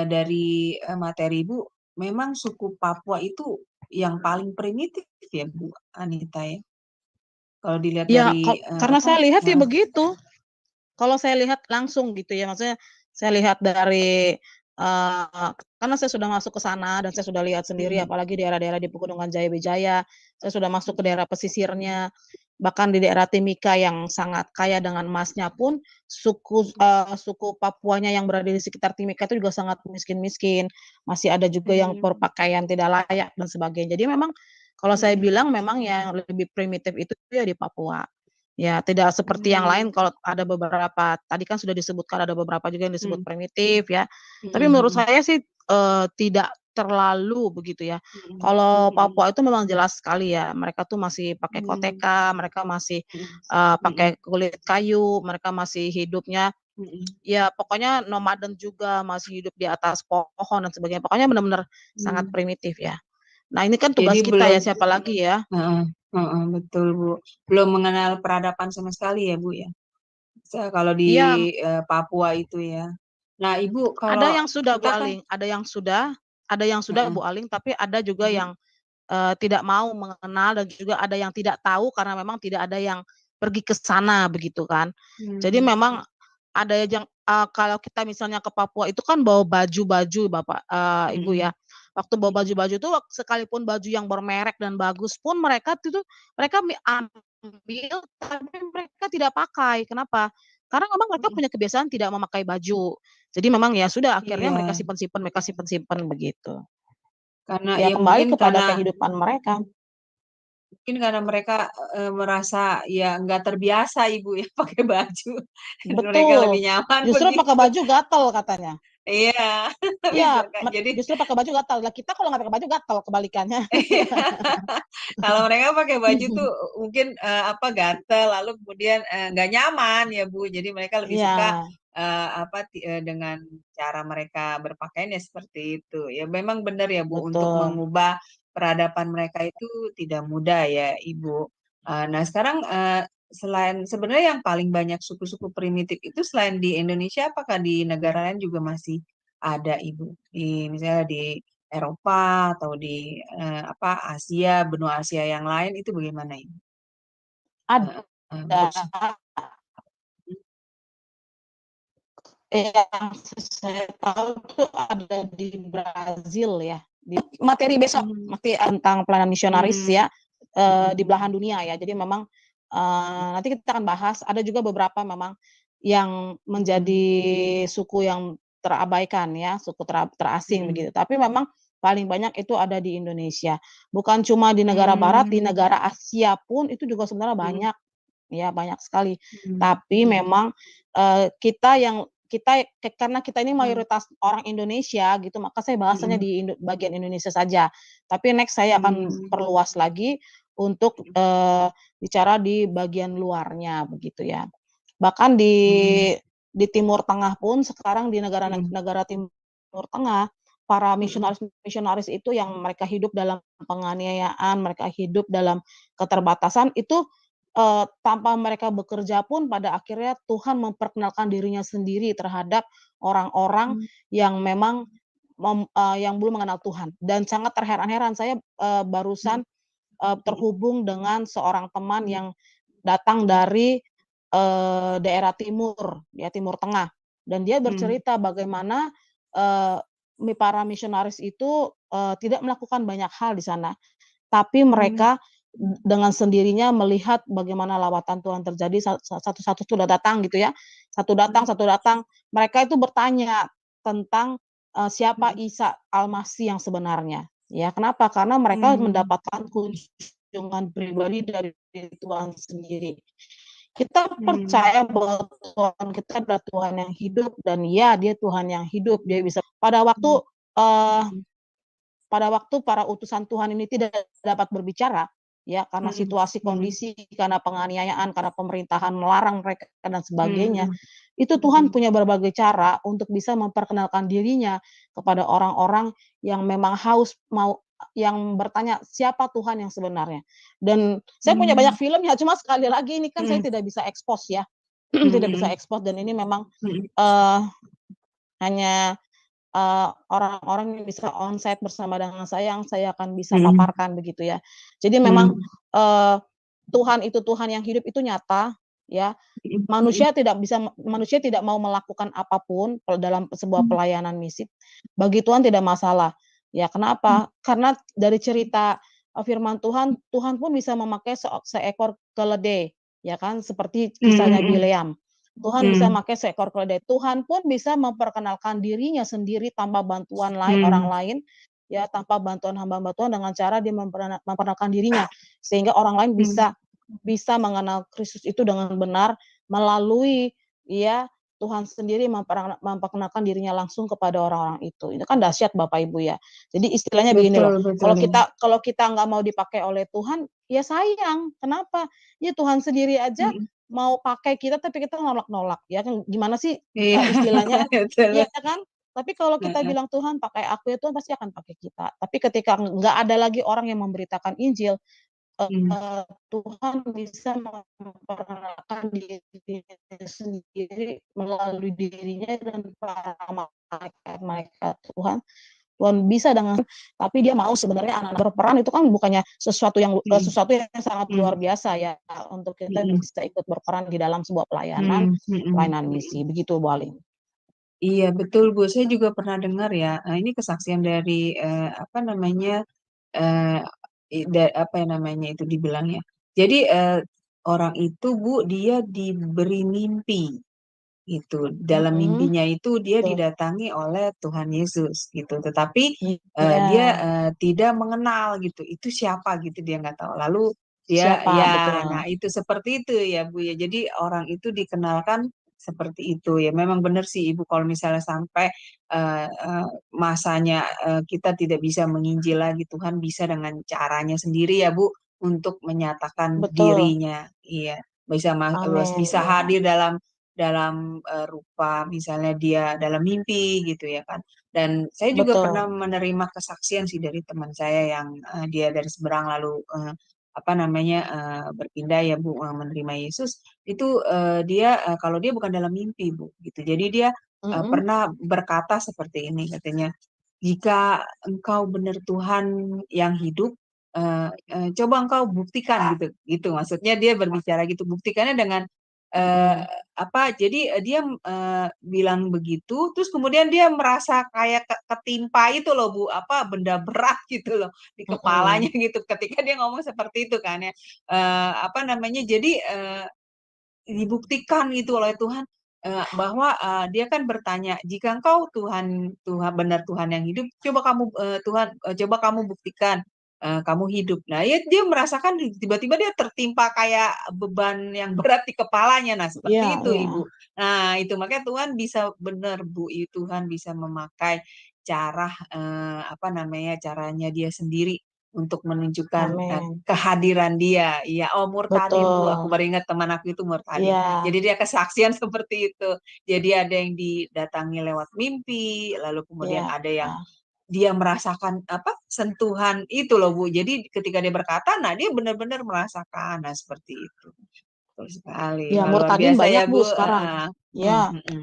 dari materi Bu, memang suku Papua itu yang paling primitif ya Bu Anita ya. Kalau dilihat Iya, dari karena apa? saya lihat ya begitu. Kalau saya lihat langsung gitu ya, maksudnya saya lihat dari karena saya sudah masuk ke sana dan saya sudah lihat sendiri Mm, apalagi daerah-daerah di Pegunungan Jaya Wijaya, saya sudah masuk ke daerah pesisirnya, bahkan di daerah Timika yang sangat kaya dengan emasnya pun suku Papuanya yang berada di sekitar Timika itu juga sangat miskin-miskin, masih ada juga yang mm, berpakaian tidak layak dan sebagainya. Jadi memang kalau saya mm, bilang memang yang lebih primitif itu ya di Papua. Ya, tidak seperti yang lain mm, kalau ada beberapa tadi kan sudah disebutkan ada beberapa juga yang disebut mm, primitif ya. mm, Tapi menurut mm, saya sih, tidak terlalu begitu ya. mm, Kalau mm, Papua itu memang jelas sekali ya, mereka tuh masih pakai mm, koteka, mereka masih, mm, pakai kulit kayu, mereka masih hidupnya mm, ya pokoknya nomaden juga, masih hidup di atas pohon dan sebagainya. Pokoknya benar-benar sangat mm. primitif ya. Nah ini kan Jadi tugas kita belum, ya, siapa lagi ya. betul Bu, belum mengenal peradaban sama sekali ya Bu ya. Kalau di Iya. Papua itu ya. Nah, Ibu Ada kalau yang sudah Bu kita kan Aling, ada yang sudah heeh, Bu Aling, tapi ada juga mhm, yang, tidak mau mengenal dan juga ada yang tidak tahu karena memang tidak ada yang pergi ke sana begitu kan. Jadi mmm, memang ada yang, kalau kita misalnya ke Papua itu kan bawa baju-baju Bapak Ibu mhm, ya. Waktu bawa mhm, baju-baju itu sekalipun baju yang bermerek dan bagus pun mereka itu tuh mereka ambil tapi mereka tidak pakai. Kenapa? Karena memang mereka mhm, punya kebiasaan tidak memakai baju. Jadi memang ya sudah akhirnya iya, mereka simpen-simpen begitu. karena Ya ya kembali kepada kehidupan mereka. mungkin karena mereka merasa ya nggak terbiasa Ibu ya pakai baju, mereka lebih Betul, nyaman justru pakai begitu. baju gatal katanya. Iya, bisa Iya, Kak. Jadi justru pakai baju gatal. Lah kita kalau nggak pakai baju gatal kebalikannya. iya. Kalau mereka pakai baju tuh mungkin, apa, gatel, lalu kemudian, nggak nyaman ya, Bu. Jadi mereka lebih Iya, suka, apa, dengan cara mereka berpakaian ya seperti itu. Ya memang benar ya, Bu, untuk betul. mengubah peradaban mereka itu tidak mudah ya, Ibu. Nah sekarang, selain sebenarnya yang paling banyak suku-suku primitif itu selain di Indonesia, apakah di negara lain juga masih ada, Ibu? Misalnya di Eropa atau di, apa, Asia, benua Asia yang lain itu bagaimana ini? Heeh, untuk Ada yang saya tahu tuh ada di Brazil ya. Materi besok, mmm, materi tentang pelayanan misionaris mmm, ya, mhm, di belahan dunia ya. Jadi memang, nanti kita akan bahas, ada juga beberapa memang yang menjadi suku yang terabaikan ya, suku terasing Mhm. begitu. Tapi memang paling banyak itu ada di Indonesia. Bukan cuma di negara barat, di negara Asia pun itu juga sebenarnya Mhm. banyak, ya banyak sekali. Mhm. Tapi memang, karena kita ini Mhm. mayoritas orang Indonesia gitu, maka saya bahasanya Mhm. di bagian Indonesia saja. Tapi next saya akan perluas lagi untuk, bicara di bagian luarnya begitu ya. Bahkan Mhm. di Timur Tengah pun sekarang di Mhm. negara Timur Tengah, para Mhm. misionaris itu yang mereka hidup dalam penganiayaan, mereka hidup dalam keterbatasan itu, tanpa mereka bekerja pun pada akhirnya Tuhan memperkenalkan dirinya sendiri terhadap orang-orang Mhm. yang memang yang belum mengenal Tuhan. Dan sangat terheran-heran saya, Mhm. barusan, terhubung dengan seorang teman Mhm. yang datang dari, daerah timur, ya Timur Tengah. Dan dia Mhm. bercerita bagaimana, eee, para misionaris itu, tidak melakukan banyak hal di sana, tapi Mhm. mereka dengan sendirinya melihat bagaimana lawatan Tuhan terjadi, satu-satu sudah datang gitu ya, Mhm. satu datang, mereka itu bertanya tentang, siapa Mhm. Isa Al-Masih yang sebenarnya, ya. Kenapa? Karena mereka Mmm. mendapatkan kunjungan pribadi dari Tuhan sendiri. Kita Mmm. percaya bahwa Tuhan kita adalah Tuhan yang hidup dan ya, Dia Tuhan yang hidup, Dia bisa Mhm. eee, Mhm. pada waktu para utusan Tuhan ini tidak dapat berbicara, ya karena Mhm. situasi Mhm. kondisi, karena penganiayaan, karena pemerintahan melarang mereka dan sebagainya, Mhm. itu Tuhan Mhm. punya berbagai cara untuk bisa memperkenalkan dirinya kepada orang-orang yang memang haus yang bertanya, "Siapa Tuhan yang sebenarnya?" Dan saya punya banyak Mmm. film ya, cuma sekali lagi ini kan saya Mhm. tidak bisa expose ya, tidak bisa Mhm. expose dan ini memang, Mhm. eee, hanya orang-orang yang bisa onsite bersama dengan saya yang saya akan bisa Mhm. paparkan begitu ya. Jadi memang, Mmm. eee, Tuhan itu Tuhan yang hidup itu nyata, ya. Mhm. Mhm. Manusia tidak mau melakukan apapun dalam sebuah Mmm. pelayanan misi, bagi Tuhan tidak masalah. Ya Mmm. kenapa? Karena dari cerita, firman Tuhan, Tuhan pun bisa memakai seekor keledai, ya kan, seperti Mhm. kisahnya Mhm. Bileam. Tuhan bisa Mmm. memakai seekor keledai. Tuhan pun bisa memperkenalkan dirinya sendiri tanpa bantuan orang Mmm. lain, ya tanpa bantuan hamba-hamba Tuhan dengan cara dia memperkenalkan dirinya, sehingga orang lain Mmm. bisa mengenal Kristus itu dengan benar melalui ya Tuhan sendiri memperkenalkan dirinya langsung kepada orang-orang itu. Itu kan dahsyat Bapak Ibu ya. Jadi istilahnya begini loh, Betul betul ya. kalau kita nggak mau dipakai oleh Tuhan, ya sayang. Kenapa? Ya Tuhan sendiri aja Mhm. mau pakai kita tapi kita nolak-nolak, ya kan gimana sih, Iya, istilahnya betul. iya kan? Tapi kalau kita Heeh. bilang, "Tuhan pakai aku," ya Tuhan pasti akan pakai kita. Tapi ketika nggak ada lagi orang yang memberitakan Injil, Mmm. Tuhan bisa memperkenalkan dirinya sendiri melalui dirinya dan para malaikat-malaikat Tuhan. Tuhan bisa tapi dia mau sebenarnya anak-anak berperan itu kan bukannya Mhm. sesuatu yang sangat luar Mhm. biasa ya, untuk kita Mhm. bisa ikut berperan di dalam sebuah Mmm. Mhm. pelayanan misi, Mhm. begitu Bu Halim. Iya betul, Bu, saya juga pernah dengar ya, ini kesaksian dari, apa namanya, eee, apa ya namanya itu dibilangnya. Jadi, orang itu, Bu, dia diberi mimpi. Gitu, dalam Mhm, mimpinya itu dia betul. didatangi oleh Tuhan Yesus gitu, tetapi, Iya, dia, tidak mengenal gitu, itu siapa gitu dia nggak tahu. Lalu dia siapa, ya, nah betul. itu seperti itu ya, Bu, ya. Jadi orang itu dikenalkan seperti itu ya. Memang benar sih Ibu kalau misalnya sampai, eee eee, masanya, kita tidak bisa menginjil lagi, Tuhan bisa dengan caranya sendiri ya, Bu, untuk menyatakan Betul, dirinya. Iya, amin, bisa iya, hadir dalam, rupa misalnya dia dalam mimpi gitu ya kan. Dan saya juga pernah betul. menerima kesaksian sih dari teman saya yang, dia dari seberang lalu, apa namanya, berpindah ya Bu, menerima Yesus, itu, dia, kalau dia bukan dalam mimpi Bu, gitu. Jadi dia, Mhm, pernah berkata seperti ini katanya, "Jika engkau benar Tuhan yang hidup, coba engkau buktikan," gitu gitu. Maksudnya dia berbicara gitu, buktikannya dengan, eee, mhm, apa, jadi, dia, bilang begitu, terus kemudian dia merasa kayak ketimpa itu loh Bu, apa, benda berat gitu loh di kepalanya mhm, gitu ketika dia ngomong seperti itu kan ya, apa namanya, jadi, dibuktikan gitu oleh Tuhan, bahwa dia kan bertanya, jika engkau Tuhan Tuhan benar Tuhan yang hidup, coba kamu Tuhan coba kamu buktikan kamu hidup. Nah, dia merasakan tiba-tiba dia tertimpa kayak beban yang berat di kepalanya. Nah, Iya, seperti itu iya. Ibu. Nah, itu makanya Tuhan bisa benar Bu, Tuhan bisa memakai cara apa namanya caranya dia sendiri untuk menunjukkan Amin. kehadiran dia. Iya, oh Murtadin Bu, aku Betul. baru ingat teman aku itu Murtadin. Iya, Jadi dia kesaksian seperti itu. Jadi ada yang didatangi lewat mimpi, lalu kemudian iya. ada yang dia merasakan apa sentuhan itu loh Bu. Jadi ketika dia berkata, nah dia benar-benar merasakan, nah seperti itu. Betul sekali. Ya, Wah, luar Murtadin biasa banyak ya Bu Bu. sekarang. Ya,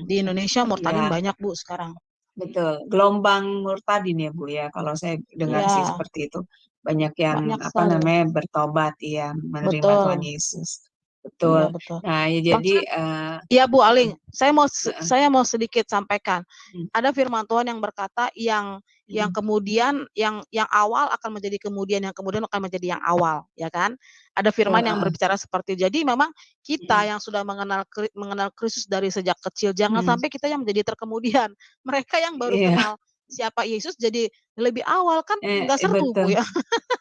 di Indonesia Murtadin Ya, banyak Bu sekarang. betul. Gelombang Murtadin ya Bu ya. Kalau saya dengar sih Ya, seperti itu. Banyak yang banyak apa sekali. namanya bertobat ya, menerima Tuhan Betul. Yesus. Iya, Betul. betul. Nah, ya jadi Bahkan iya Bu Aling, uh, saya mau sedikit sampaikan. uh, Ada firman Tuhan yang berkata yang uh, kemudian yang awal akan menjadi kemudian, yang kemudian akan menjadi yang awal, ya kan? Ada betul, firman yang berbicara seperti itu. Jadi memang kita uh, yang sudah mengenal Kristus dari sejak kecil, jangan uh, sampai kita yang menjadi terkemudian. Mereka yang baru iya, kenal siapa Yesus jadi lebih awal, kan nggak seru betul, Bu ya.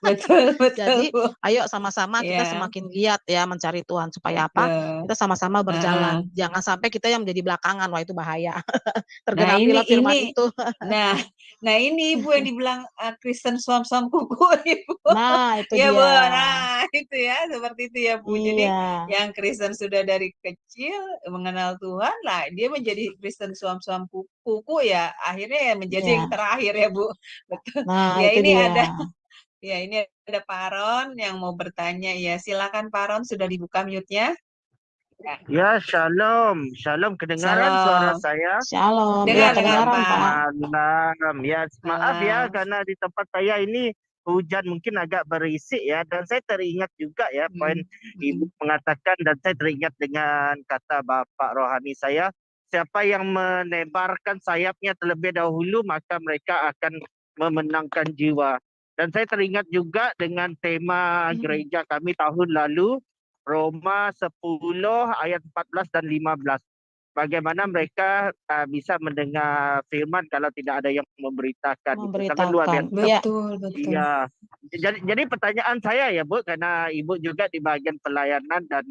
betul, betul Jadi Bu. ayo sama-sama kita Ya, semakin giat ya mencari Tuhan, supaya apa? betul. Kita sama-sama Heeh. berjalan. Jangan sampai kita yang menjadi belakangan, wah itu bahaya. Nah ini Tergenapilah firman ini itu. nah nah ini Ibu yang dibilang Kristen suam-suam kuku Ibu. Nah, itu Ya Bu, dia. nah itu ya seperti itu ya Bu. Jadi Iya, yang Kristen sudah dari kecil mengenal Tuhan lah, dia menjadi Kristen suam-suam kuku ya akhirnya ya menjadi yang iya. terakhir ya Bu. Betul. Nah, Ya itu ini dia. ada ya ini ada Pak Aron yang mau bertanya ya. Silakan Pak Aron sudah dibuka mute-nya. Ya, Ya, shalom. Shalom, kedengaran suara Shalom. saya? Shalom. Iya, Dengar kedengaran, Pak. Pak. Malam. Ya, maaf ya Malam. karena di tempat saya ini hujan mungkin agak berisik ya. Dan saya teringat juga ya poin Ibu mengatakan, dan saya teringat dengan kata Bapak Rohani saya, siapa yang menebarkan sayapnya terlebih dahulu maka mereka akan memenangkan jiwa. Dan saya teringat juga dengan tema gereja kami tahun lalu, Roma 10 ayat 14 dan 15. Bagaimana mereka bisa mendengar firman kalau tidak ada yang memberitakan. Itu sangat luar Memberitakan. biasa. Iya. Betul, betul. Iya. Jadi pertanyaan saya ya Bu, karena Ibu juga di bagian pelayanan dan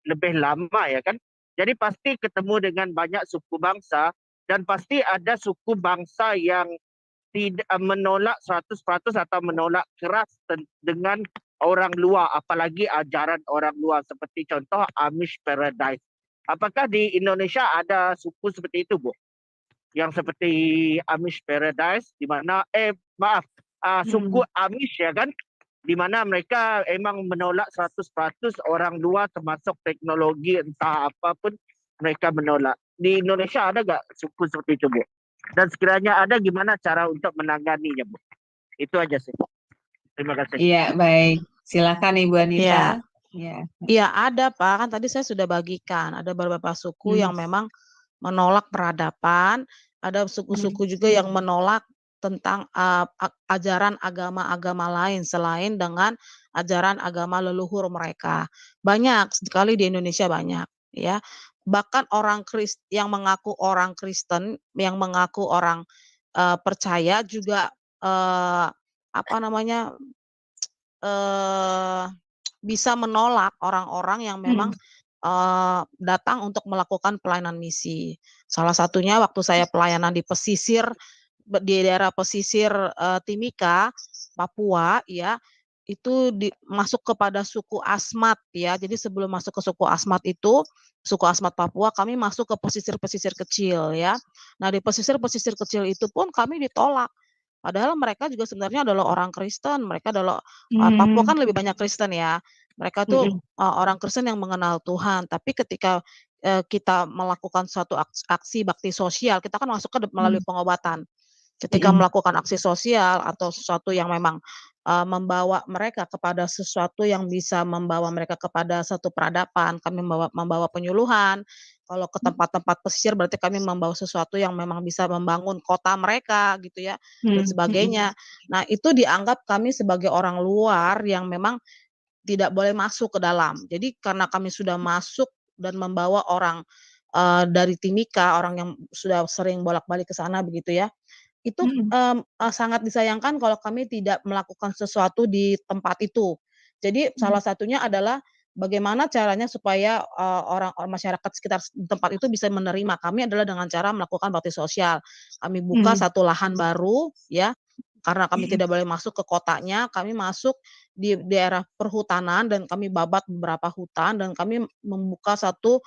lebih lama ya kan. Jadi pasti ketemu dengan banyak suku bangsa, dan pasti ada suku bangsa yang tidak menolak 100% atau menolak keras dengan orang luar, apalagi ajaran orang luar, seperti contoh Amish Paradise. Apakah di Indonesia ada suku seperti itu, Bu? Yang seperti Amish Paradise, di mana suku Amish ya kan, di mana mereka emang menolak 100% orang luar, termasuk teknologi entah apapun mereka menolak. Di Indonesia ada nggak suku seperti itu, Bu? Dan sekiranya ada, gimana cara untuk menanganinya, Bu? Itu aja sih. Terima kasih. Iya, baik. Silakan Ibu Iya. Anita. Ya. Iya, ada Pak. Kan tadi saya sudah bagikan. Ada beberapa suku yang memang menolak peradaban, ada suku-suku juga yang menolak tentang ajaran agama-agama lain selain dengan ajaran agama leluhur mereka. Banyak sekali di Indonesia, banyak ya. Bahkan orang yang mengaku orang Kristen, yang mengaku orang percaya juga apa namanya bisa menolak orang-orang yang memang datang untuk melakukan pelayanan misi. Salah satunya waktu saya pelayanan di di daerah pesisir Timika, Papua ya, itu masuk kepada suku Asmat ya. Jadi sebelum masuk ke suku Asmat itu, suku Asmat Papua, kami masuk ke pesisir-pesisir kecil ya. Nah, di pesisir-pesisir kecil itu pun kami ditolak. Padahal mereka juga sebenarnya adalah orang Kristen, mereka adalah Papua kan lebih banyak Kristen ya. Mereka tuh orang Kristen yang mengenal Tuhan, tapi ketika kita melakukan suatu aksi bakti sosial, kita kan masuk melalui pengobatan. Ketika melakukan aksi sosial atau sesuatu yang memang membawa mereka kepada sesuatu yang bisa membawa mereka kepada satu peradaban, kami membawa penyuluhan. Kalau ke tempat-tempat pesisir berarti kami membawa sesuatu yang memang bisa membangun kota mereka gitu ya, dan sebagainya. Nah, itu dianggap kami sebagai orang luar yang memang tidak boleh masuk ke dalam. Jadi karena kami sudah masuk dan membawa orang dari Timika, orang yang sudah sering bolak-balik ke sana begitu ya, itu, Mhm. sangat disayangkan kalau kami tidak melakukan sesuatu di tempat itu. Jadi Mhm. salah satunya adalah bagaimana caranya supaya, masyarakat sekitar tempat itu bisa menerima kami adalah dengan cara melakukan bakti sosial. Kami buka Mhm. satu lahan baru ya, karena kami Mhm. tidak boleh masuk ke kotanya, kami masuk di daerah perhutanan dan kami babat beberapa hutan dan kami membuka satu,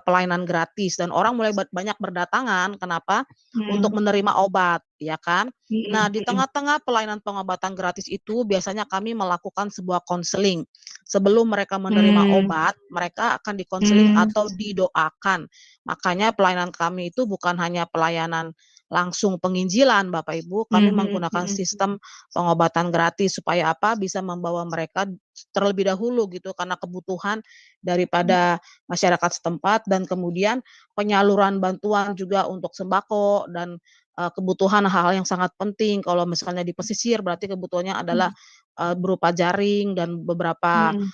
pelayanan gratis dan orang mulai banyak berdatangan. Kenapa? Untuk Mhm. menerima obat, ya kan. Mhm. Nah, di Mhm. tengah-tengah pelayanan pengobatan gratis itu biasanya kami melakukan sebuah konseling. Sebelum mereka menerima Mmm. obat, mereka akan dikonseling Mmm. atau didoakan. Makanya pelayanan kami itu bukan hanya pelayanan langsung penginjilan Bapak Ibu, kami Mhm. menggunakan Mhm. sistem pengobatan gratis supaya apa, bisa membawa mereka terlebih dahulu gitu karena kebutuhan Mhm. daripada masyarakat setempat dan kemudian penyaluran bantuan juga untuk sembako dan, kebutuhan hal-hal yang sangat penting kalau misalnya di pesisir berarti kebutuhannya adalah, Mhm. berupa jaring dan beberapa, Mhm.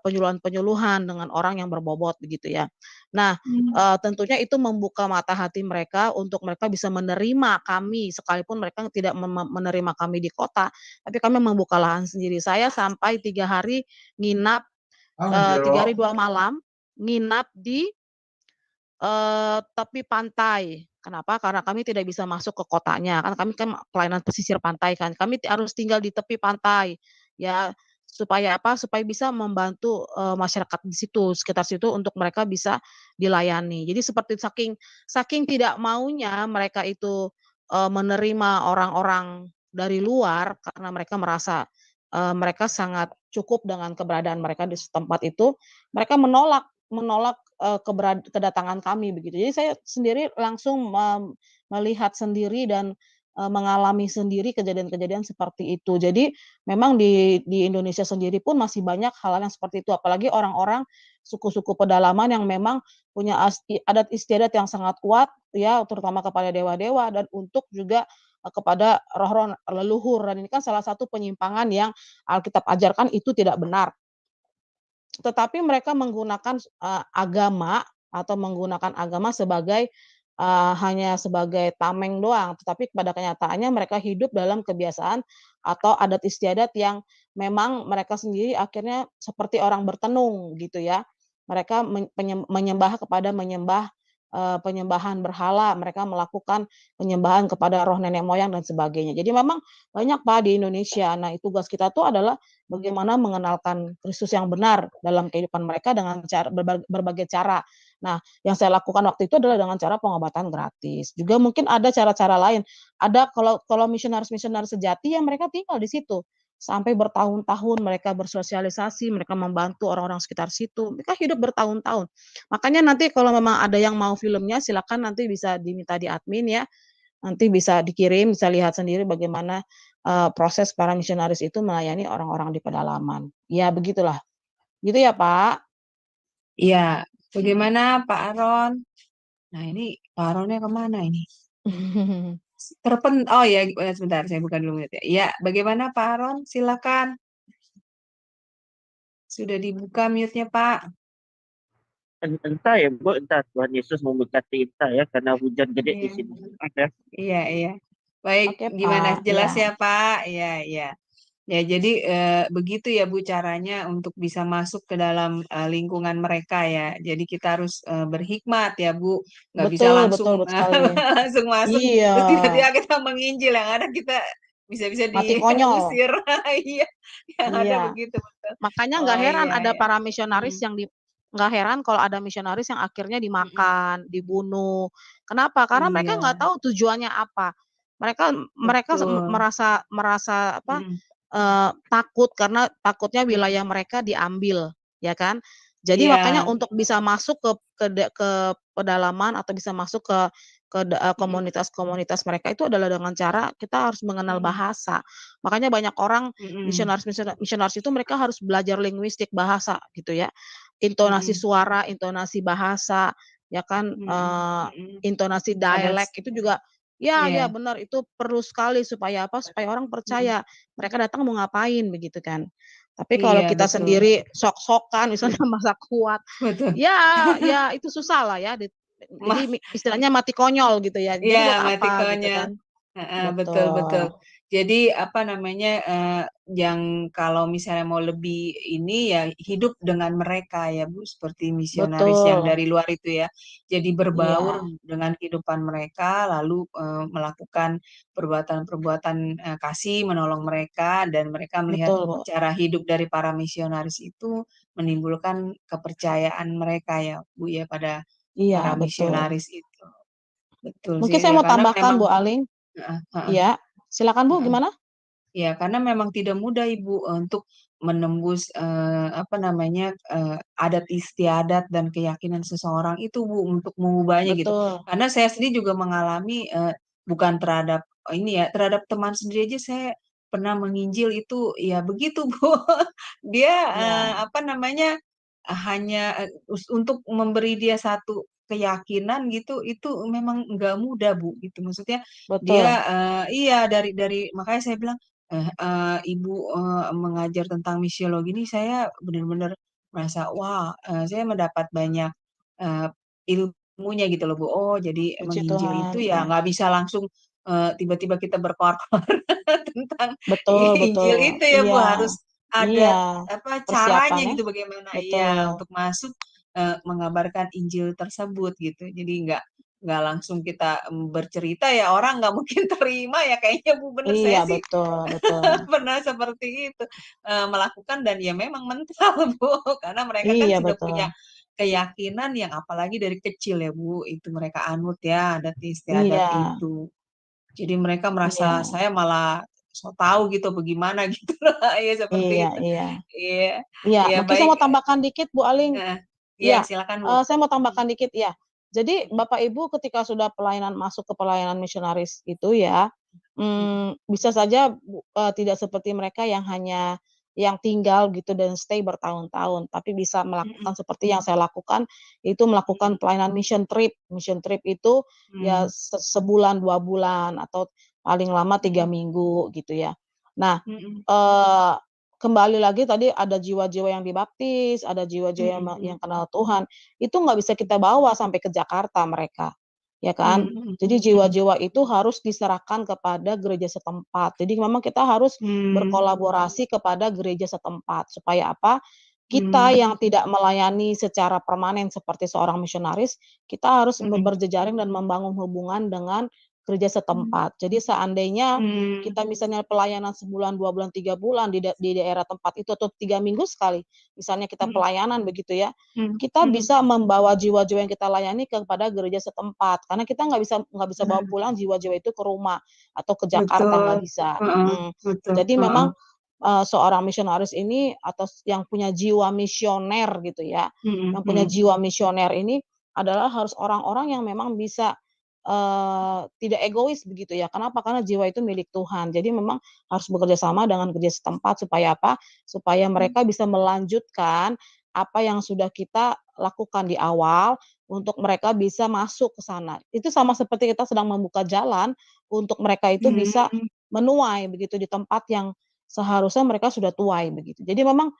penyuluhan-penyuluhan dengan orang yang berbobot begitu ya. Nah, Mmm. tentunya itu membuka mata hati mereka untuk mereka bisa menerima kami sekalipun mereka tidak menerima kami di kota, tapi kami membuka lahan sendiri. Saya sampai 3 hari nginap, 3 hari 2 malam nginap di tepi pantai. Kenapa? Karena kami tidak bisa masuk ke kotanya, kan kami kan pelayanan pesisir pantai kan, kami harus tinggal di tepi pantai, ya. Supaya apa? Supaya bisa membantu, masyarakat di situ, sekitar situ untuk mereka bisa dilayani. Jadi seperti saking saking tidak maunya mereka itu, menerima orang-orang dari luar karena mereka merasa, mereka sangat cukup dengan keberadaan mereka di setempat itu, mereka menolak menolak kedatangan kami begitu. Jadi saya sendiri langsung melihat sendiri dan, mengalami sendiri kejadian-kejadian seperti itu. Jadi memang di Indonesia sendiri pun masih banyak hal-hal yang seperti itu, apalagi orang-orang suku-suku pedalaman yang memang punya adat istiadat yang sangat kuat ya, terutama kepada dewa-dewa dan untuk juga, kepada roh-roh leluhur dan ini kan salah satu penyimpangan yang Alkitab ajarkan itu tidak benar. Tetapi mereka menggunakan, agama atau menggunakan agama sebagai, hanya sebagai tameng doang, tetapi pada kenyataannya mereka hidup dalam kebiasaan atau adat istiadat yang memang mereka sendiri akhirnya seperti orang bertenung gitu ya. Mereka menyembah kepada penyembahan berhala, mereka melakukan penyembahan kepada roh nenek moyang dan sebagainya. Jadi memang banyak Pak di Indonesia. Nah, tugas kita tuh adalah bagaimana mengenalkan Kristus yang benar dalam kehidupan mereka dengan cara berbagai cara. Nah, yang saya lakukan waktu itu adalah dengan cara pengobatan gratis. Juga mungkin ada cara-cara lain. Ada kalau kalau misionaris-misionaris sejati yang mereka tinggal di situ. Sampai bertahun-tahun mereka bersosialisasi, mereka membantu orang-orang sekitar situ. Mereka hidup bertahun-tahun. Makanya nanti kalau memang ada yang mau filmnya silakan nanti bisa diminta di admin ya. Nanti bisa dikirim, bisa lihat sendiri bagaimana, proses para misionaris itu melayani orang-orang di pedalaman. Ya begitulah. Gitu ya, Pak? Iya. Bagaimana Pak Aron? Nah ini Pak Aronnya kemana ini? Oh ya, sebentar saya buka dulu mute ya. Iya, bagaimana Pak Aron? Silakan. Sudah dibuka mute-nya Pak. Entah ya Bu, entah Tuhan Yesus memberkati kita ya karena hujan gede di Iya, sini. Oke. iya, iya. Baik, Oke, gimana? Pak, Jelas ya. ya Pak? Iya, iya. Ya, jadi begitu ya Bu caranya untuk bisa masuk ke dalam lingkungan mereka ya. Jadi kita harus berhikmat ya Bu, nggak bisa Betul langsung betul sekali. langsung masuk. Iya, Terus tiba-tiba kita menginjil yang ada kita bisa-bisa mati konyol. diusir. Iya, yang ada Iya. begitu betul. Makanya nggak Oh heran iya ada ya. para misionaris Hmm. nggak heran kalau ada misionaris yang akhirnya Mm-mm. dimakan, dibunuh. Kenapa? Karena mereka Iya, nggak tahu tujuannya apa. Mereka mereka betul. merasa merasa apa, Mm-mm. takut karena takutnya Mm-mm. wilayah mereka diambil, ya kan. Jadi makanya Iya. untuk bisa masuk ke pedalaman atau bisa masuk Mm-mm. komunitas-komunitas mereka itu adalah dengan cara kita harus mengenal Mm-mm. bahasa. Makanya banyak orang Mm-mm. misionaris itu mereka harus belajar linguistik bahasa gitu ya. Intonasi Mm-mm. suara, intonasi bahasa, ya kan, Mm-mm. Mm-mm. intonasi Ada, dialek itu juga ya ya iya. benar itu perlu sekali supaya apa, supaya orang Mm-mm. percaya mereka datang mau ngapain begitu kan. Tapi kalau Iya, kita betul. sendiri sok-sokan misalnya masa kuat, Betul. ya itu susah lah ya. Ma Jadi istilahnya mati konyol gitu ya. Jadi buat Iya, mati apa gitu konyol. kan? Heeh, betul betul. Betul, Jadi apa namanya, yang kalau misalnya mau lebih ini ya hidup dengan mereka ya Bu, seperti misionaris yang betul. dari luar itu ya. Jadi berbaur Iya, dengan kehidupan mereka, lalu, melakukan perbuatan-perbuatan, kasih, menolong mereka, dan mereka melihat betul, Bu. cara hidup dari para misionaris itu menimbulkan kepercayaan mereka ya Bu ya, pada Iya, para betul. misionaris itu. Betul Mungkin sih, saya ya mau karena tambahkan memang Bu Aling. heeh heeh Iya, silakan Bu, heeh. gimana? Ya, karena memang tidak mudah Ibu untuk menembus, apa namanya, adat istiadat dan keyakinan seseorang itu Bu, untuk mengubahnya gitu. Betul, Karena saya sendiri juga mengalami, bukan terhadap ini ya, terhadap teman sendiri aja saya pernah menginjil itu ya begitu Bu. Dia, iya, apa namanya, hanya, untuk memberi dia satu keyakinan gitu, itu memang nggak mudah Bu, gitu. Maksudnya dia, betul. iya dari makanya saya bilang, Ibu, mengajar tentang misiologi ini saya benar-benar merasa, wah, saya mendapat banyak, eee, ilmunya gitu loh, Bu. Oh, jadi Puji menginjil Tuhan, itu ya ya. nggak bisa langsung, tiba-tiba kita berkoar-koar tentang Betul, Injil betul. itu ya, Iya, Bu, harus iya. ada, apa, caranya Persiapannya, gitu bagaimana betul. iya, untuk masuk, mengabarkan Injil tersebut gitu. Jadi nggak langsung kita, bercerita ya orang nggak mungkin terima ya kayaknya, Bu, bener. Iya, Saya sih betul, betul. pernah seperti itu, melakukan dan ya memang mental, Bu, karena mereka kan Iya, sudah betul. punya keyakinan yang apalagi dari kecil ya, Bu, itu mereka anut ya adat istiadat Iya, itu. Jadi mereka merasa iya, saya malah so tahu gitu bagaimana gitu loh, ya iya, seperti itu. iya. Iya Iya, iya mungkin saya baik, mau tambahkan dikit Bu Aling. heeh. Iya Iya, silakan, Bu. saya mau tambahkan dikit ya. Jadi Bapak Ibu ketika sudah masuk ke pelayanan misionaris itu ya, Mhm bisa saja tidak seperti mereka yang hanya yang tinggal gitu dan stay bertahun-tahun, tapi bisa mhm melakukan seperti yang saya lakukan, yaitu melakukan mhm pelayanan mission trip. Mission trip itu ya mhm sebulan, 2 bulan, atau paling lama 3 mhm minggu gitu ya. Nah, mhm eee kembali lagi tadi ada jiwa-jiwa yang dibaptis, ada jiwa-jiwa yang mhm yang kenal Tuhan, itu nggak bisa kita bawa sampai ke Jakarta mereka, ya kan. mhm Jadi mhm jiwa-jiwa itu harus diserahkan kepada gereja setempat. Jadi memang kita harus mmm, berkolaborasi kepada gereja setempat, supaya apa, kita mmm, yang tidak melayani secara permanen seperti seorang misionaris, kita harus mhm berjejaring dan membangun hubungan dengan gereja setempat. Jadi seandainya mmm, kita misalnya pelayanan sebulan, 2 bulan, 3 bulan di daerah tempat itu atau 3 minggu sekali, misalnya kita mhm pelayanan begitu ya, mhm kita mhm, bisa membawa jiwa-jiwa yang kita layani kepada gereja setempat. Karena kita nggak bisa bawa nah, pulang jiwa-jiwa itu ke rumah atau ke Jakarta, betul, nggak bisa, heeh, betul, Jadi heeh, memang, seorang misionaris ini atau yang punya jiwa misioner gitu ya, mhm yang punya mhm jiwa misioner ini adalah harus orang-orang yang memang bisa tidak egois begitu ya. Kenapa? Karena jiwa itu milik Tuhan. Jadi memang harus bekerja sama dengan gereja setempat supaya apa? Supaya mhm mereka bisa melanjutkan apa yang sudah kita lakukan di awal untuk mereka bisa masuk ke sana. Itu sama seperti kita sedang membuka jalan untuk mereka itu bisa mmm, menuai begitu di tempat yang seharusnya mereka sudah tuai begitu. Jadi memang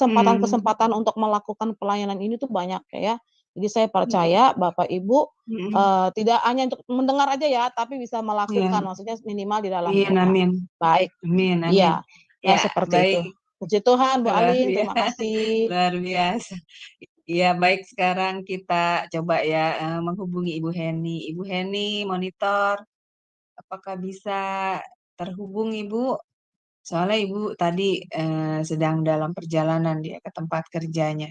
mmm, kesempatan-kesempatan untuk melakukan pelayanan ini tuh banyak ya. Jadi saya mhm percaya Bapak Ibu mhm, Tidak hanya untuk mendengar aja ya, tapi bisa iya, melakukan, maksudnya minimal di dalam amin doa. amin Baik, amin amin. iya, ya Ya, seperti itu. baik, Puji Tuhan Bu luar Aling, terima biasa kasih. luar biasa. Iya, baik sekarang kita coba ya, menghubungi Ibu Heni. Ibu Heni, monitor, apakah bisa terhubung Ibu? Soalnya Ibu tadi, sedang dalam perjalanan dia ke tempat kerjanya.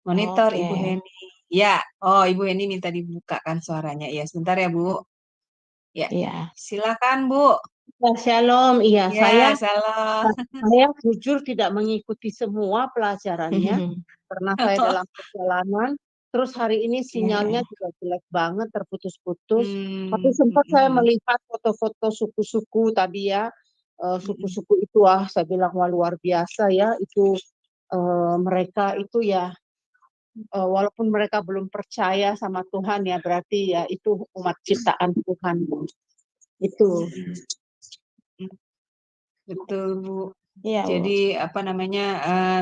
Monitor Oke, Ibu Heni. Ya, oh Ibu Heni minta dibukakan suaranya. Ya, sebentar ya Bu. Ya, iya. silakan Bu. Ya, Shalom. Iya, saya Ya, salam. saya jujur tidak mengikuti semua pelajarannya karena saya dalam perjalanan. Terus hari ini Iya, sinyalnya iya. juga jelek banget, terputus-putus. Tapi Mmm, sempat mhm saya mhm, melihat foto-foto suku-suku tadi ya. mhm, Suku-suku itu saya bilang wah luar biasa ya. Itu mereka itu ya walaupun mereka belum percaya sama Tuhan ya berarti ya itu umat ciptaan Tuhan. Itu. mhm, mhm. Betul, Bu. Iya, Bu. Jadi apa namanya,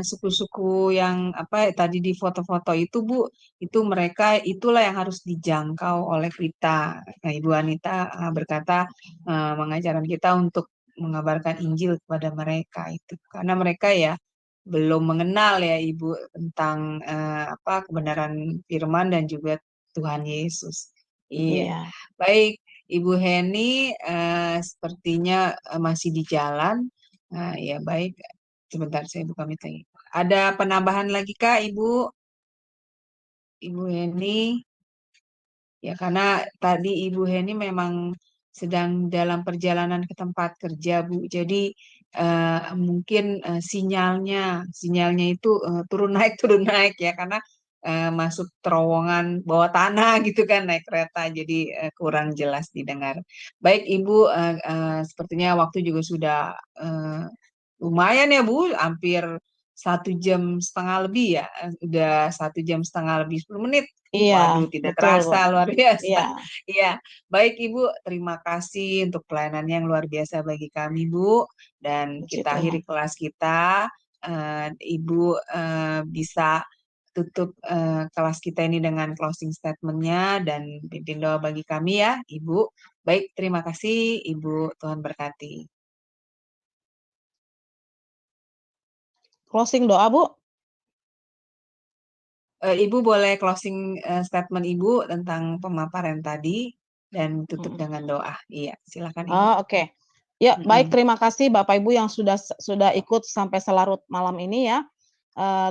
suku-suku yang apa tadi di foto-foto itu Bu, itu mereka itulah yang harus dijangkau oleh kita. Nah, Ibu Anita berkata mengajarkan kita untuk mengabarkan Injil kepada mereka itu. Karena mereka ya belum mengenal ya Ibu tentang apa kebenaran firman dan juga Tuhan Yesus. Iya. Iya. Baik, Ibu Heni sepertinya masih di jalan. Nah, ya baik. Sebentar saya buka meeting. Ada penambahan lagi Kak, Ibu? Ibu Heni? Ya, karena tadi Ibu Heni memang sedang dalam perjalanan ke tempat kerja, Bu. Jadi mungkin sinyalnya itu turun naik ya, karena masuk terowongan bawah tanah gitu kan naik kereta, jadi kurang jelas didengar. Baik, Ibu, sepertinya waktu juga sudah eh, lumayan ya Bu, hampir 1 jam setengah lebih ya, udah 1 jam setengah lebih 10 menit. Iya, Waduh, tidak betul, Bu. terasa, luar biasa. Iya, Iya, baik Ibu, terima kasih untuk pelayanan yang luar biasa bagi kami, Bu. Dan puji kita Tuhan. akhiri kelas kita. Ibu bisa tutup kelas kita ini dengan closing statement-nya dan pimpin doa bagi kami ya, Ibu. Baik, terima kasih, Ibu. Tuhan berkati. Closing doa, Bu. Ibu boleh closing statement Ibu tentang pemaparan tadi dan tutup Mm. dengan doa. Iya, silakan Ibu. Oh, oke. Ya, baik, Mm-mm. terima kasih Bapak Ibu yang sudah ikut sampai selarut malam ini ya.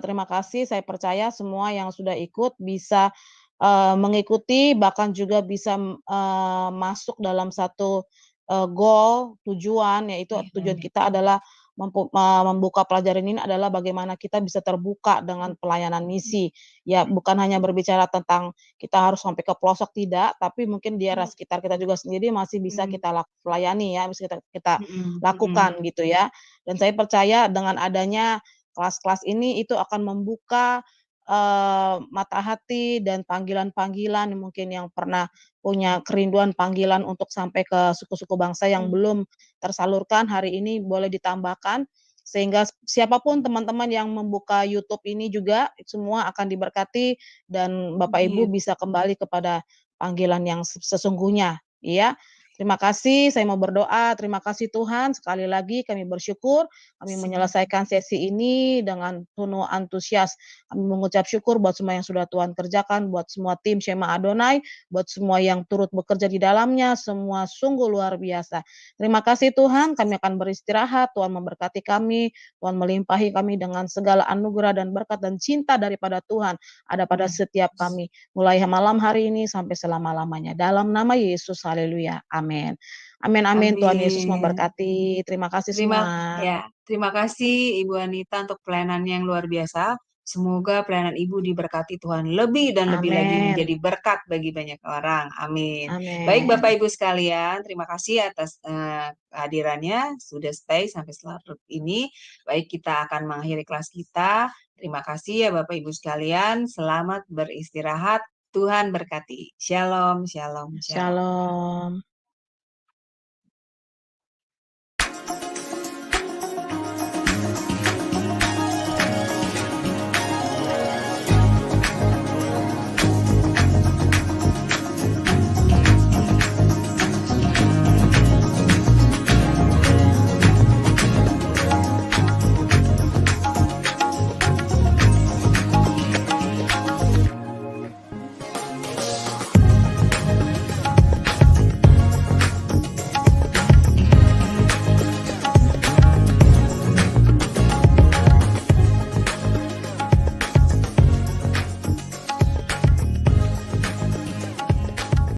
Terima kasih, saya percaya semua yang sudah ikut bisa mengikuti, bahkan juga bisa masuk dalam satu goal, tujuan, yaitu tujuan Amin. kita adalah membuka pelajaran ini adalah bagaimana kita bisa terbuka dengan pelayanan misi. Ya, bukan hanya berbicara tentang kita harus sampai ke pelosok, tidak, tapi mungkin di area sekitar kita juga sendiri masih bisa kita layani ya, bisa kita Mm-mm. lakukan gitu ya. Dan saya percaya dengan adanya kelas-kelas ini itu akan membuka mata hati dan panggilan-panggilan mungkin yang pernah punya kerinduan panggilan untuk sampai ke suku-suku bangsa yang belum tersalurkan, hari ini boleh ditambahkan, sehingga siapapun teman-teman yang membuka YouTube ini juga semua akan diberkati dan Bapak Ibu Amin. bisa kembali kepada panggilan yang sesungguhnya, ya. Terima kasih, saya mau berdoa. Terima kasih Tuhan, sekali lagi kami bersyukur, kami menyelesaikan sesi ini dengan penuh antusias. Kami mengucap syukur buat semua yang sudah Tuhan kerjakan, buat semua tim Shema Adonai, buat semua yang turut bekerja di dalamnya, semua sungguh luar biasa. Terima kasih Tuhan, kami akan beristirahat, Tuhan memberkati kami, Tuhan melimpahi kami dengan segala anugerah dan berkat dan cinta daripada Tuhan ada pada setiap kami, mulai malam hari ini sampai selama-lamanya. Dalam nama Yesus, haleluya, amin. Amin, amin, Tuhan Yesus Amin. memberkati. Terima kasih semua. Terima kasih Ibu Anita untuk pelayanan yang luar biasa. Semoga pelayanan Ibu diberkati Tuhan lebih dan lebih lagi Amin, menjadi berkat bagi banyak orang. Amin. Baik Bapak amin. Ibu sekalian, terima kasih atas kehadirannya. Sudah stay sampai selarut ini. Baik, kita akan mengakhiri kelas kita. Terima kasih ya Bapak Ibu sekalian. Selamat beristirahat. Tuhan berkati. Shalom, shalom, shalom. Shalom.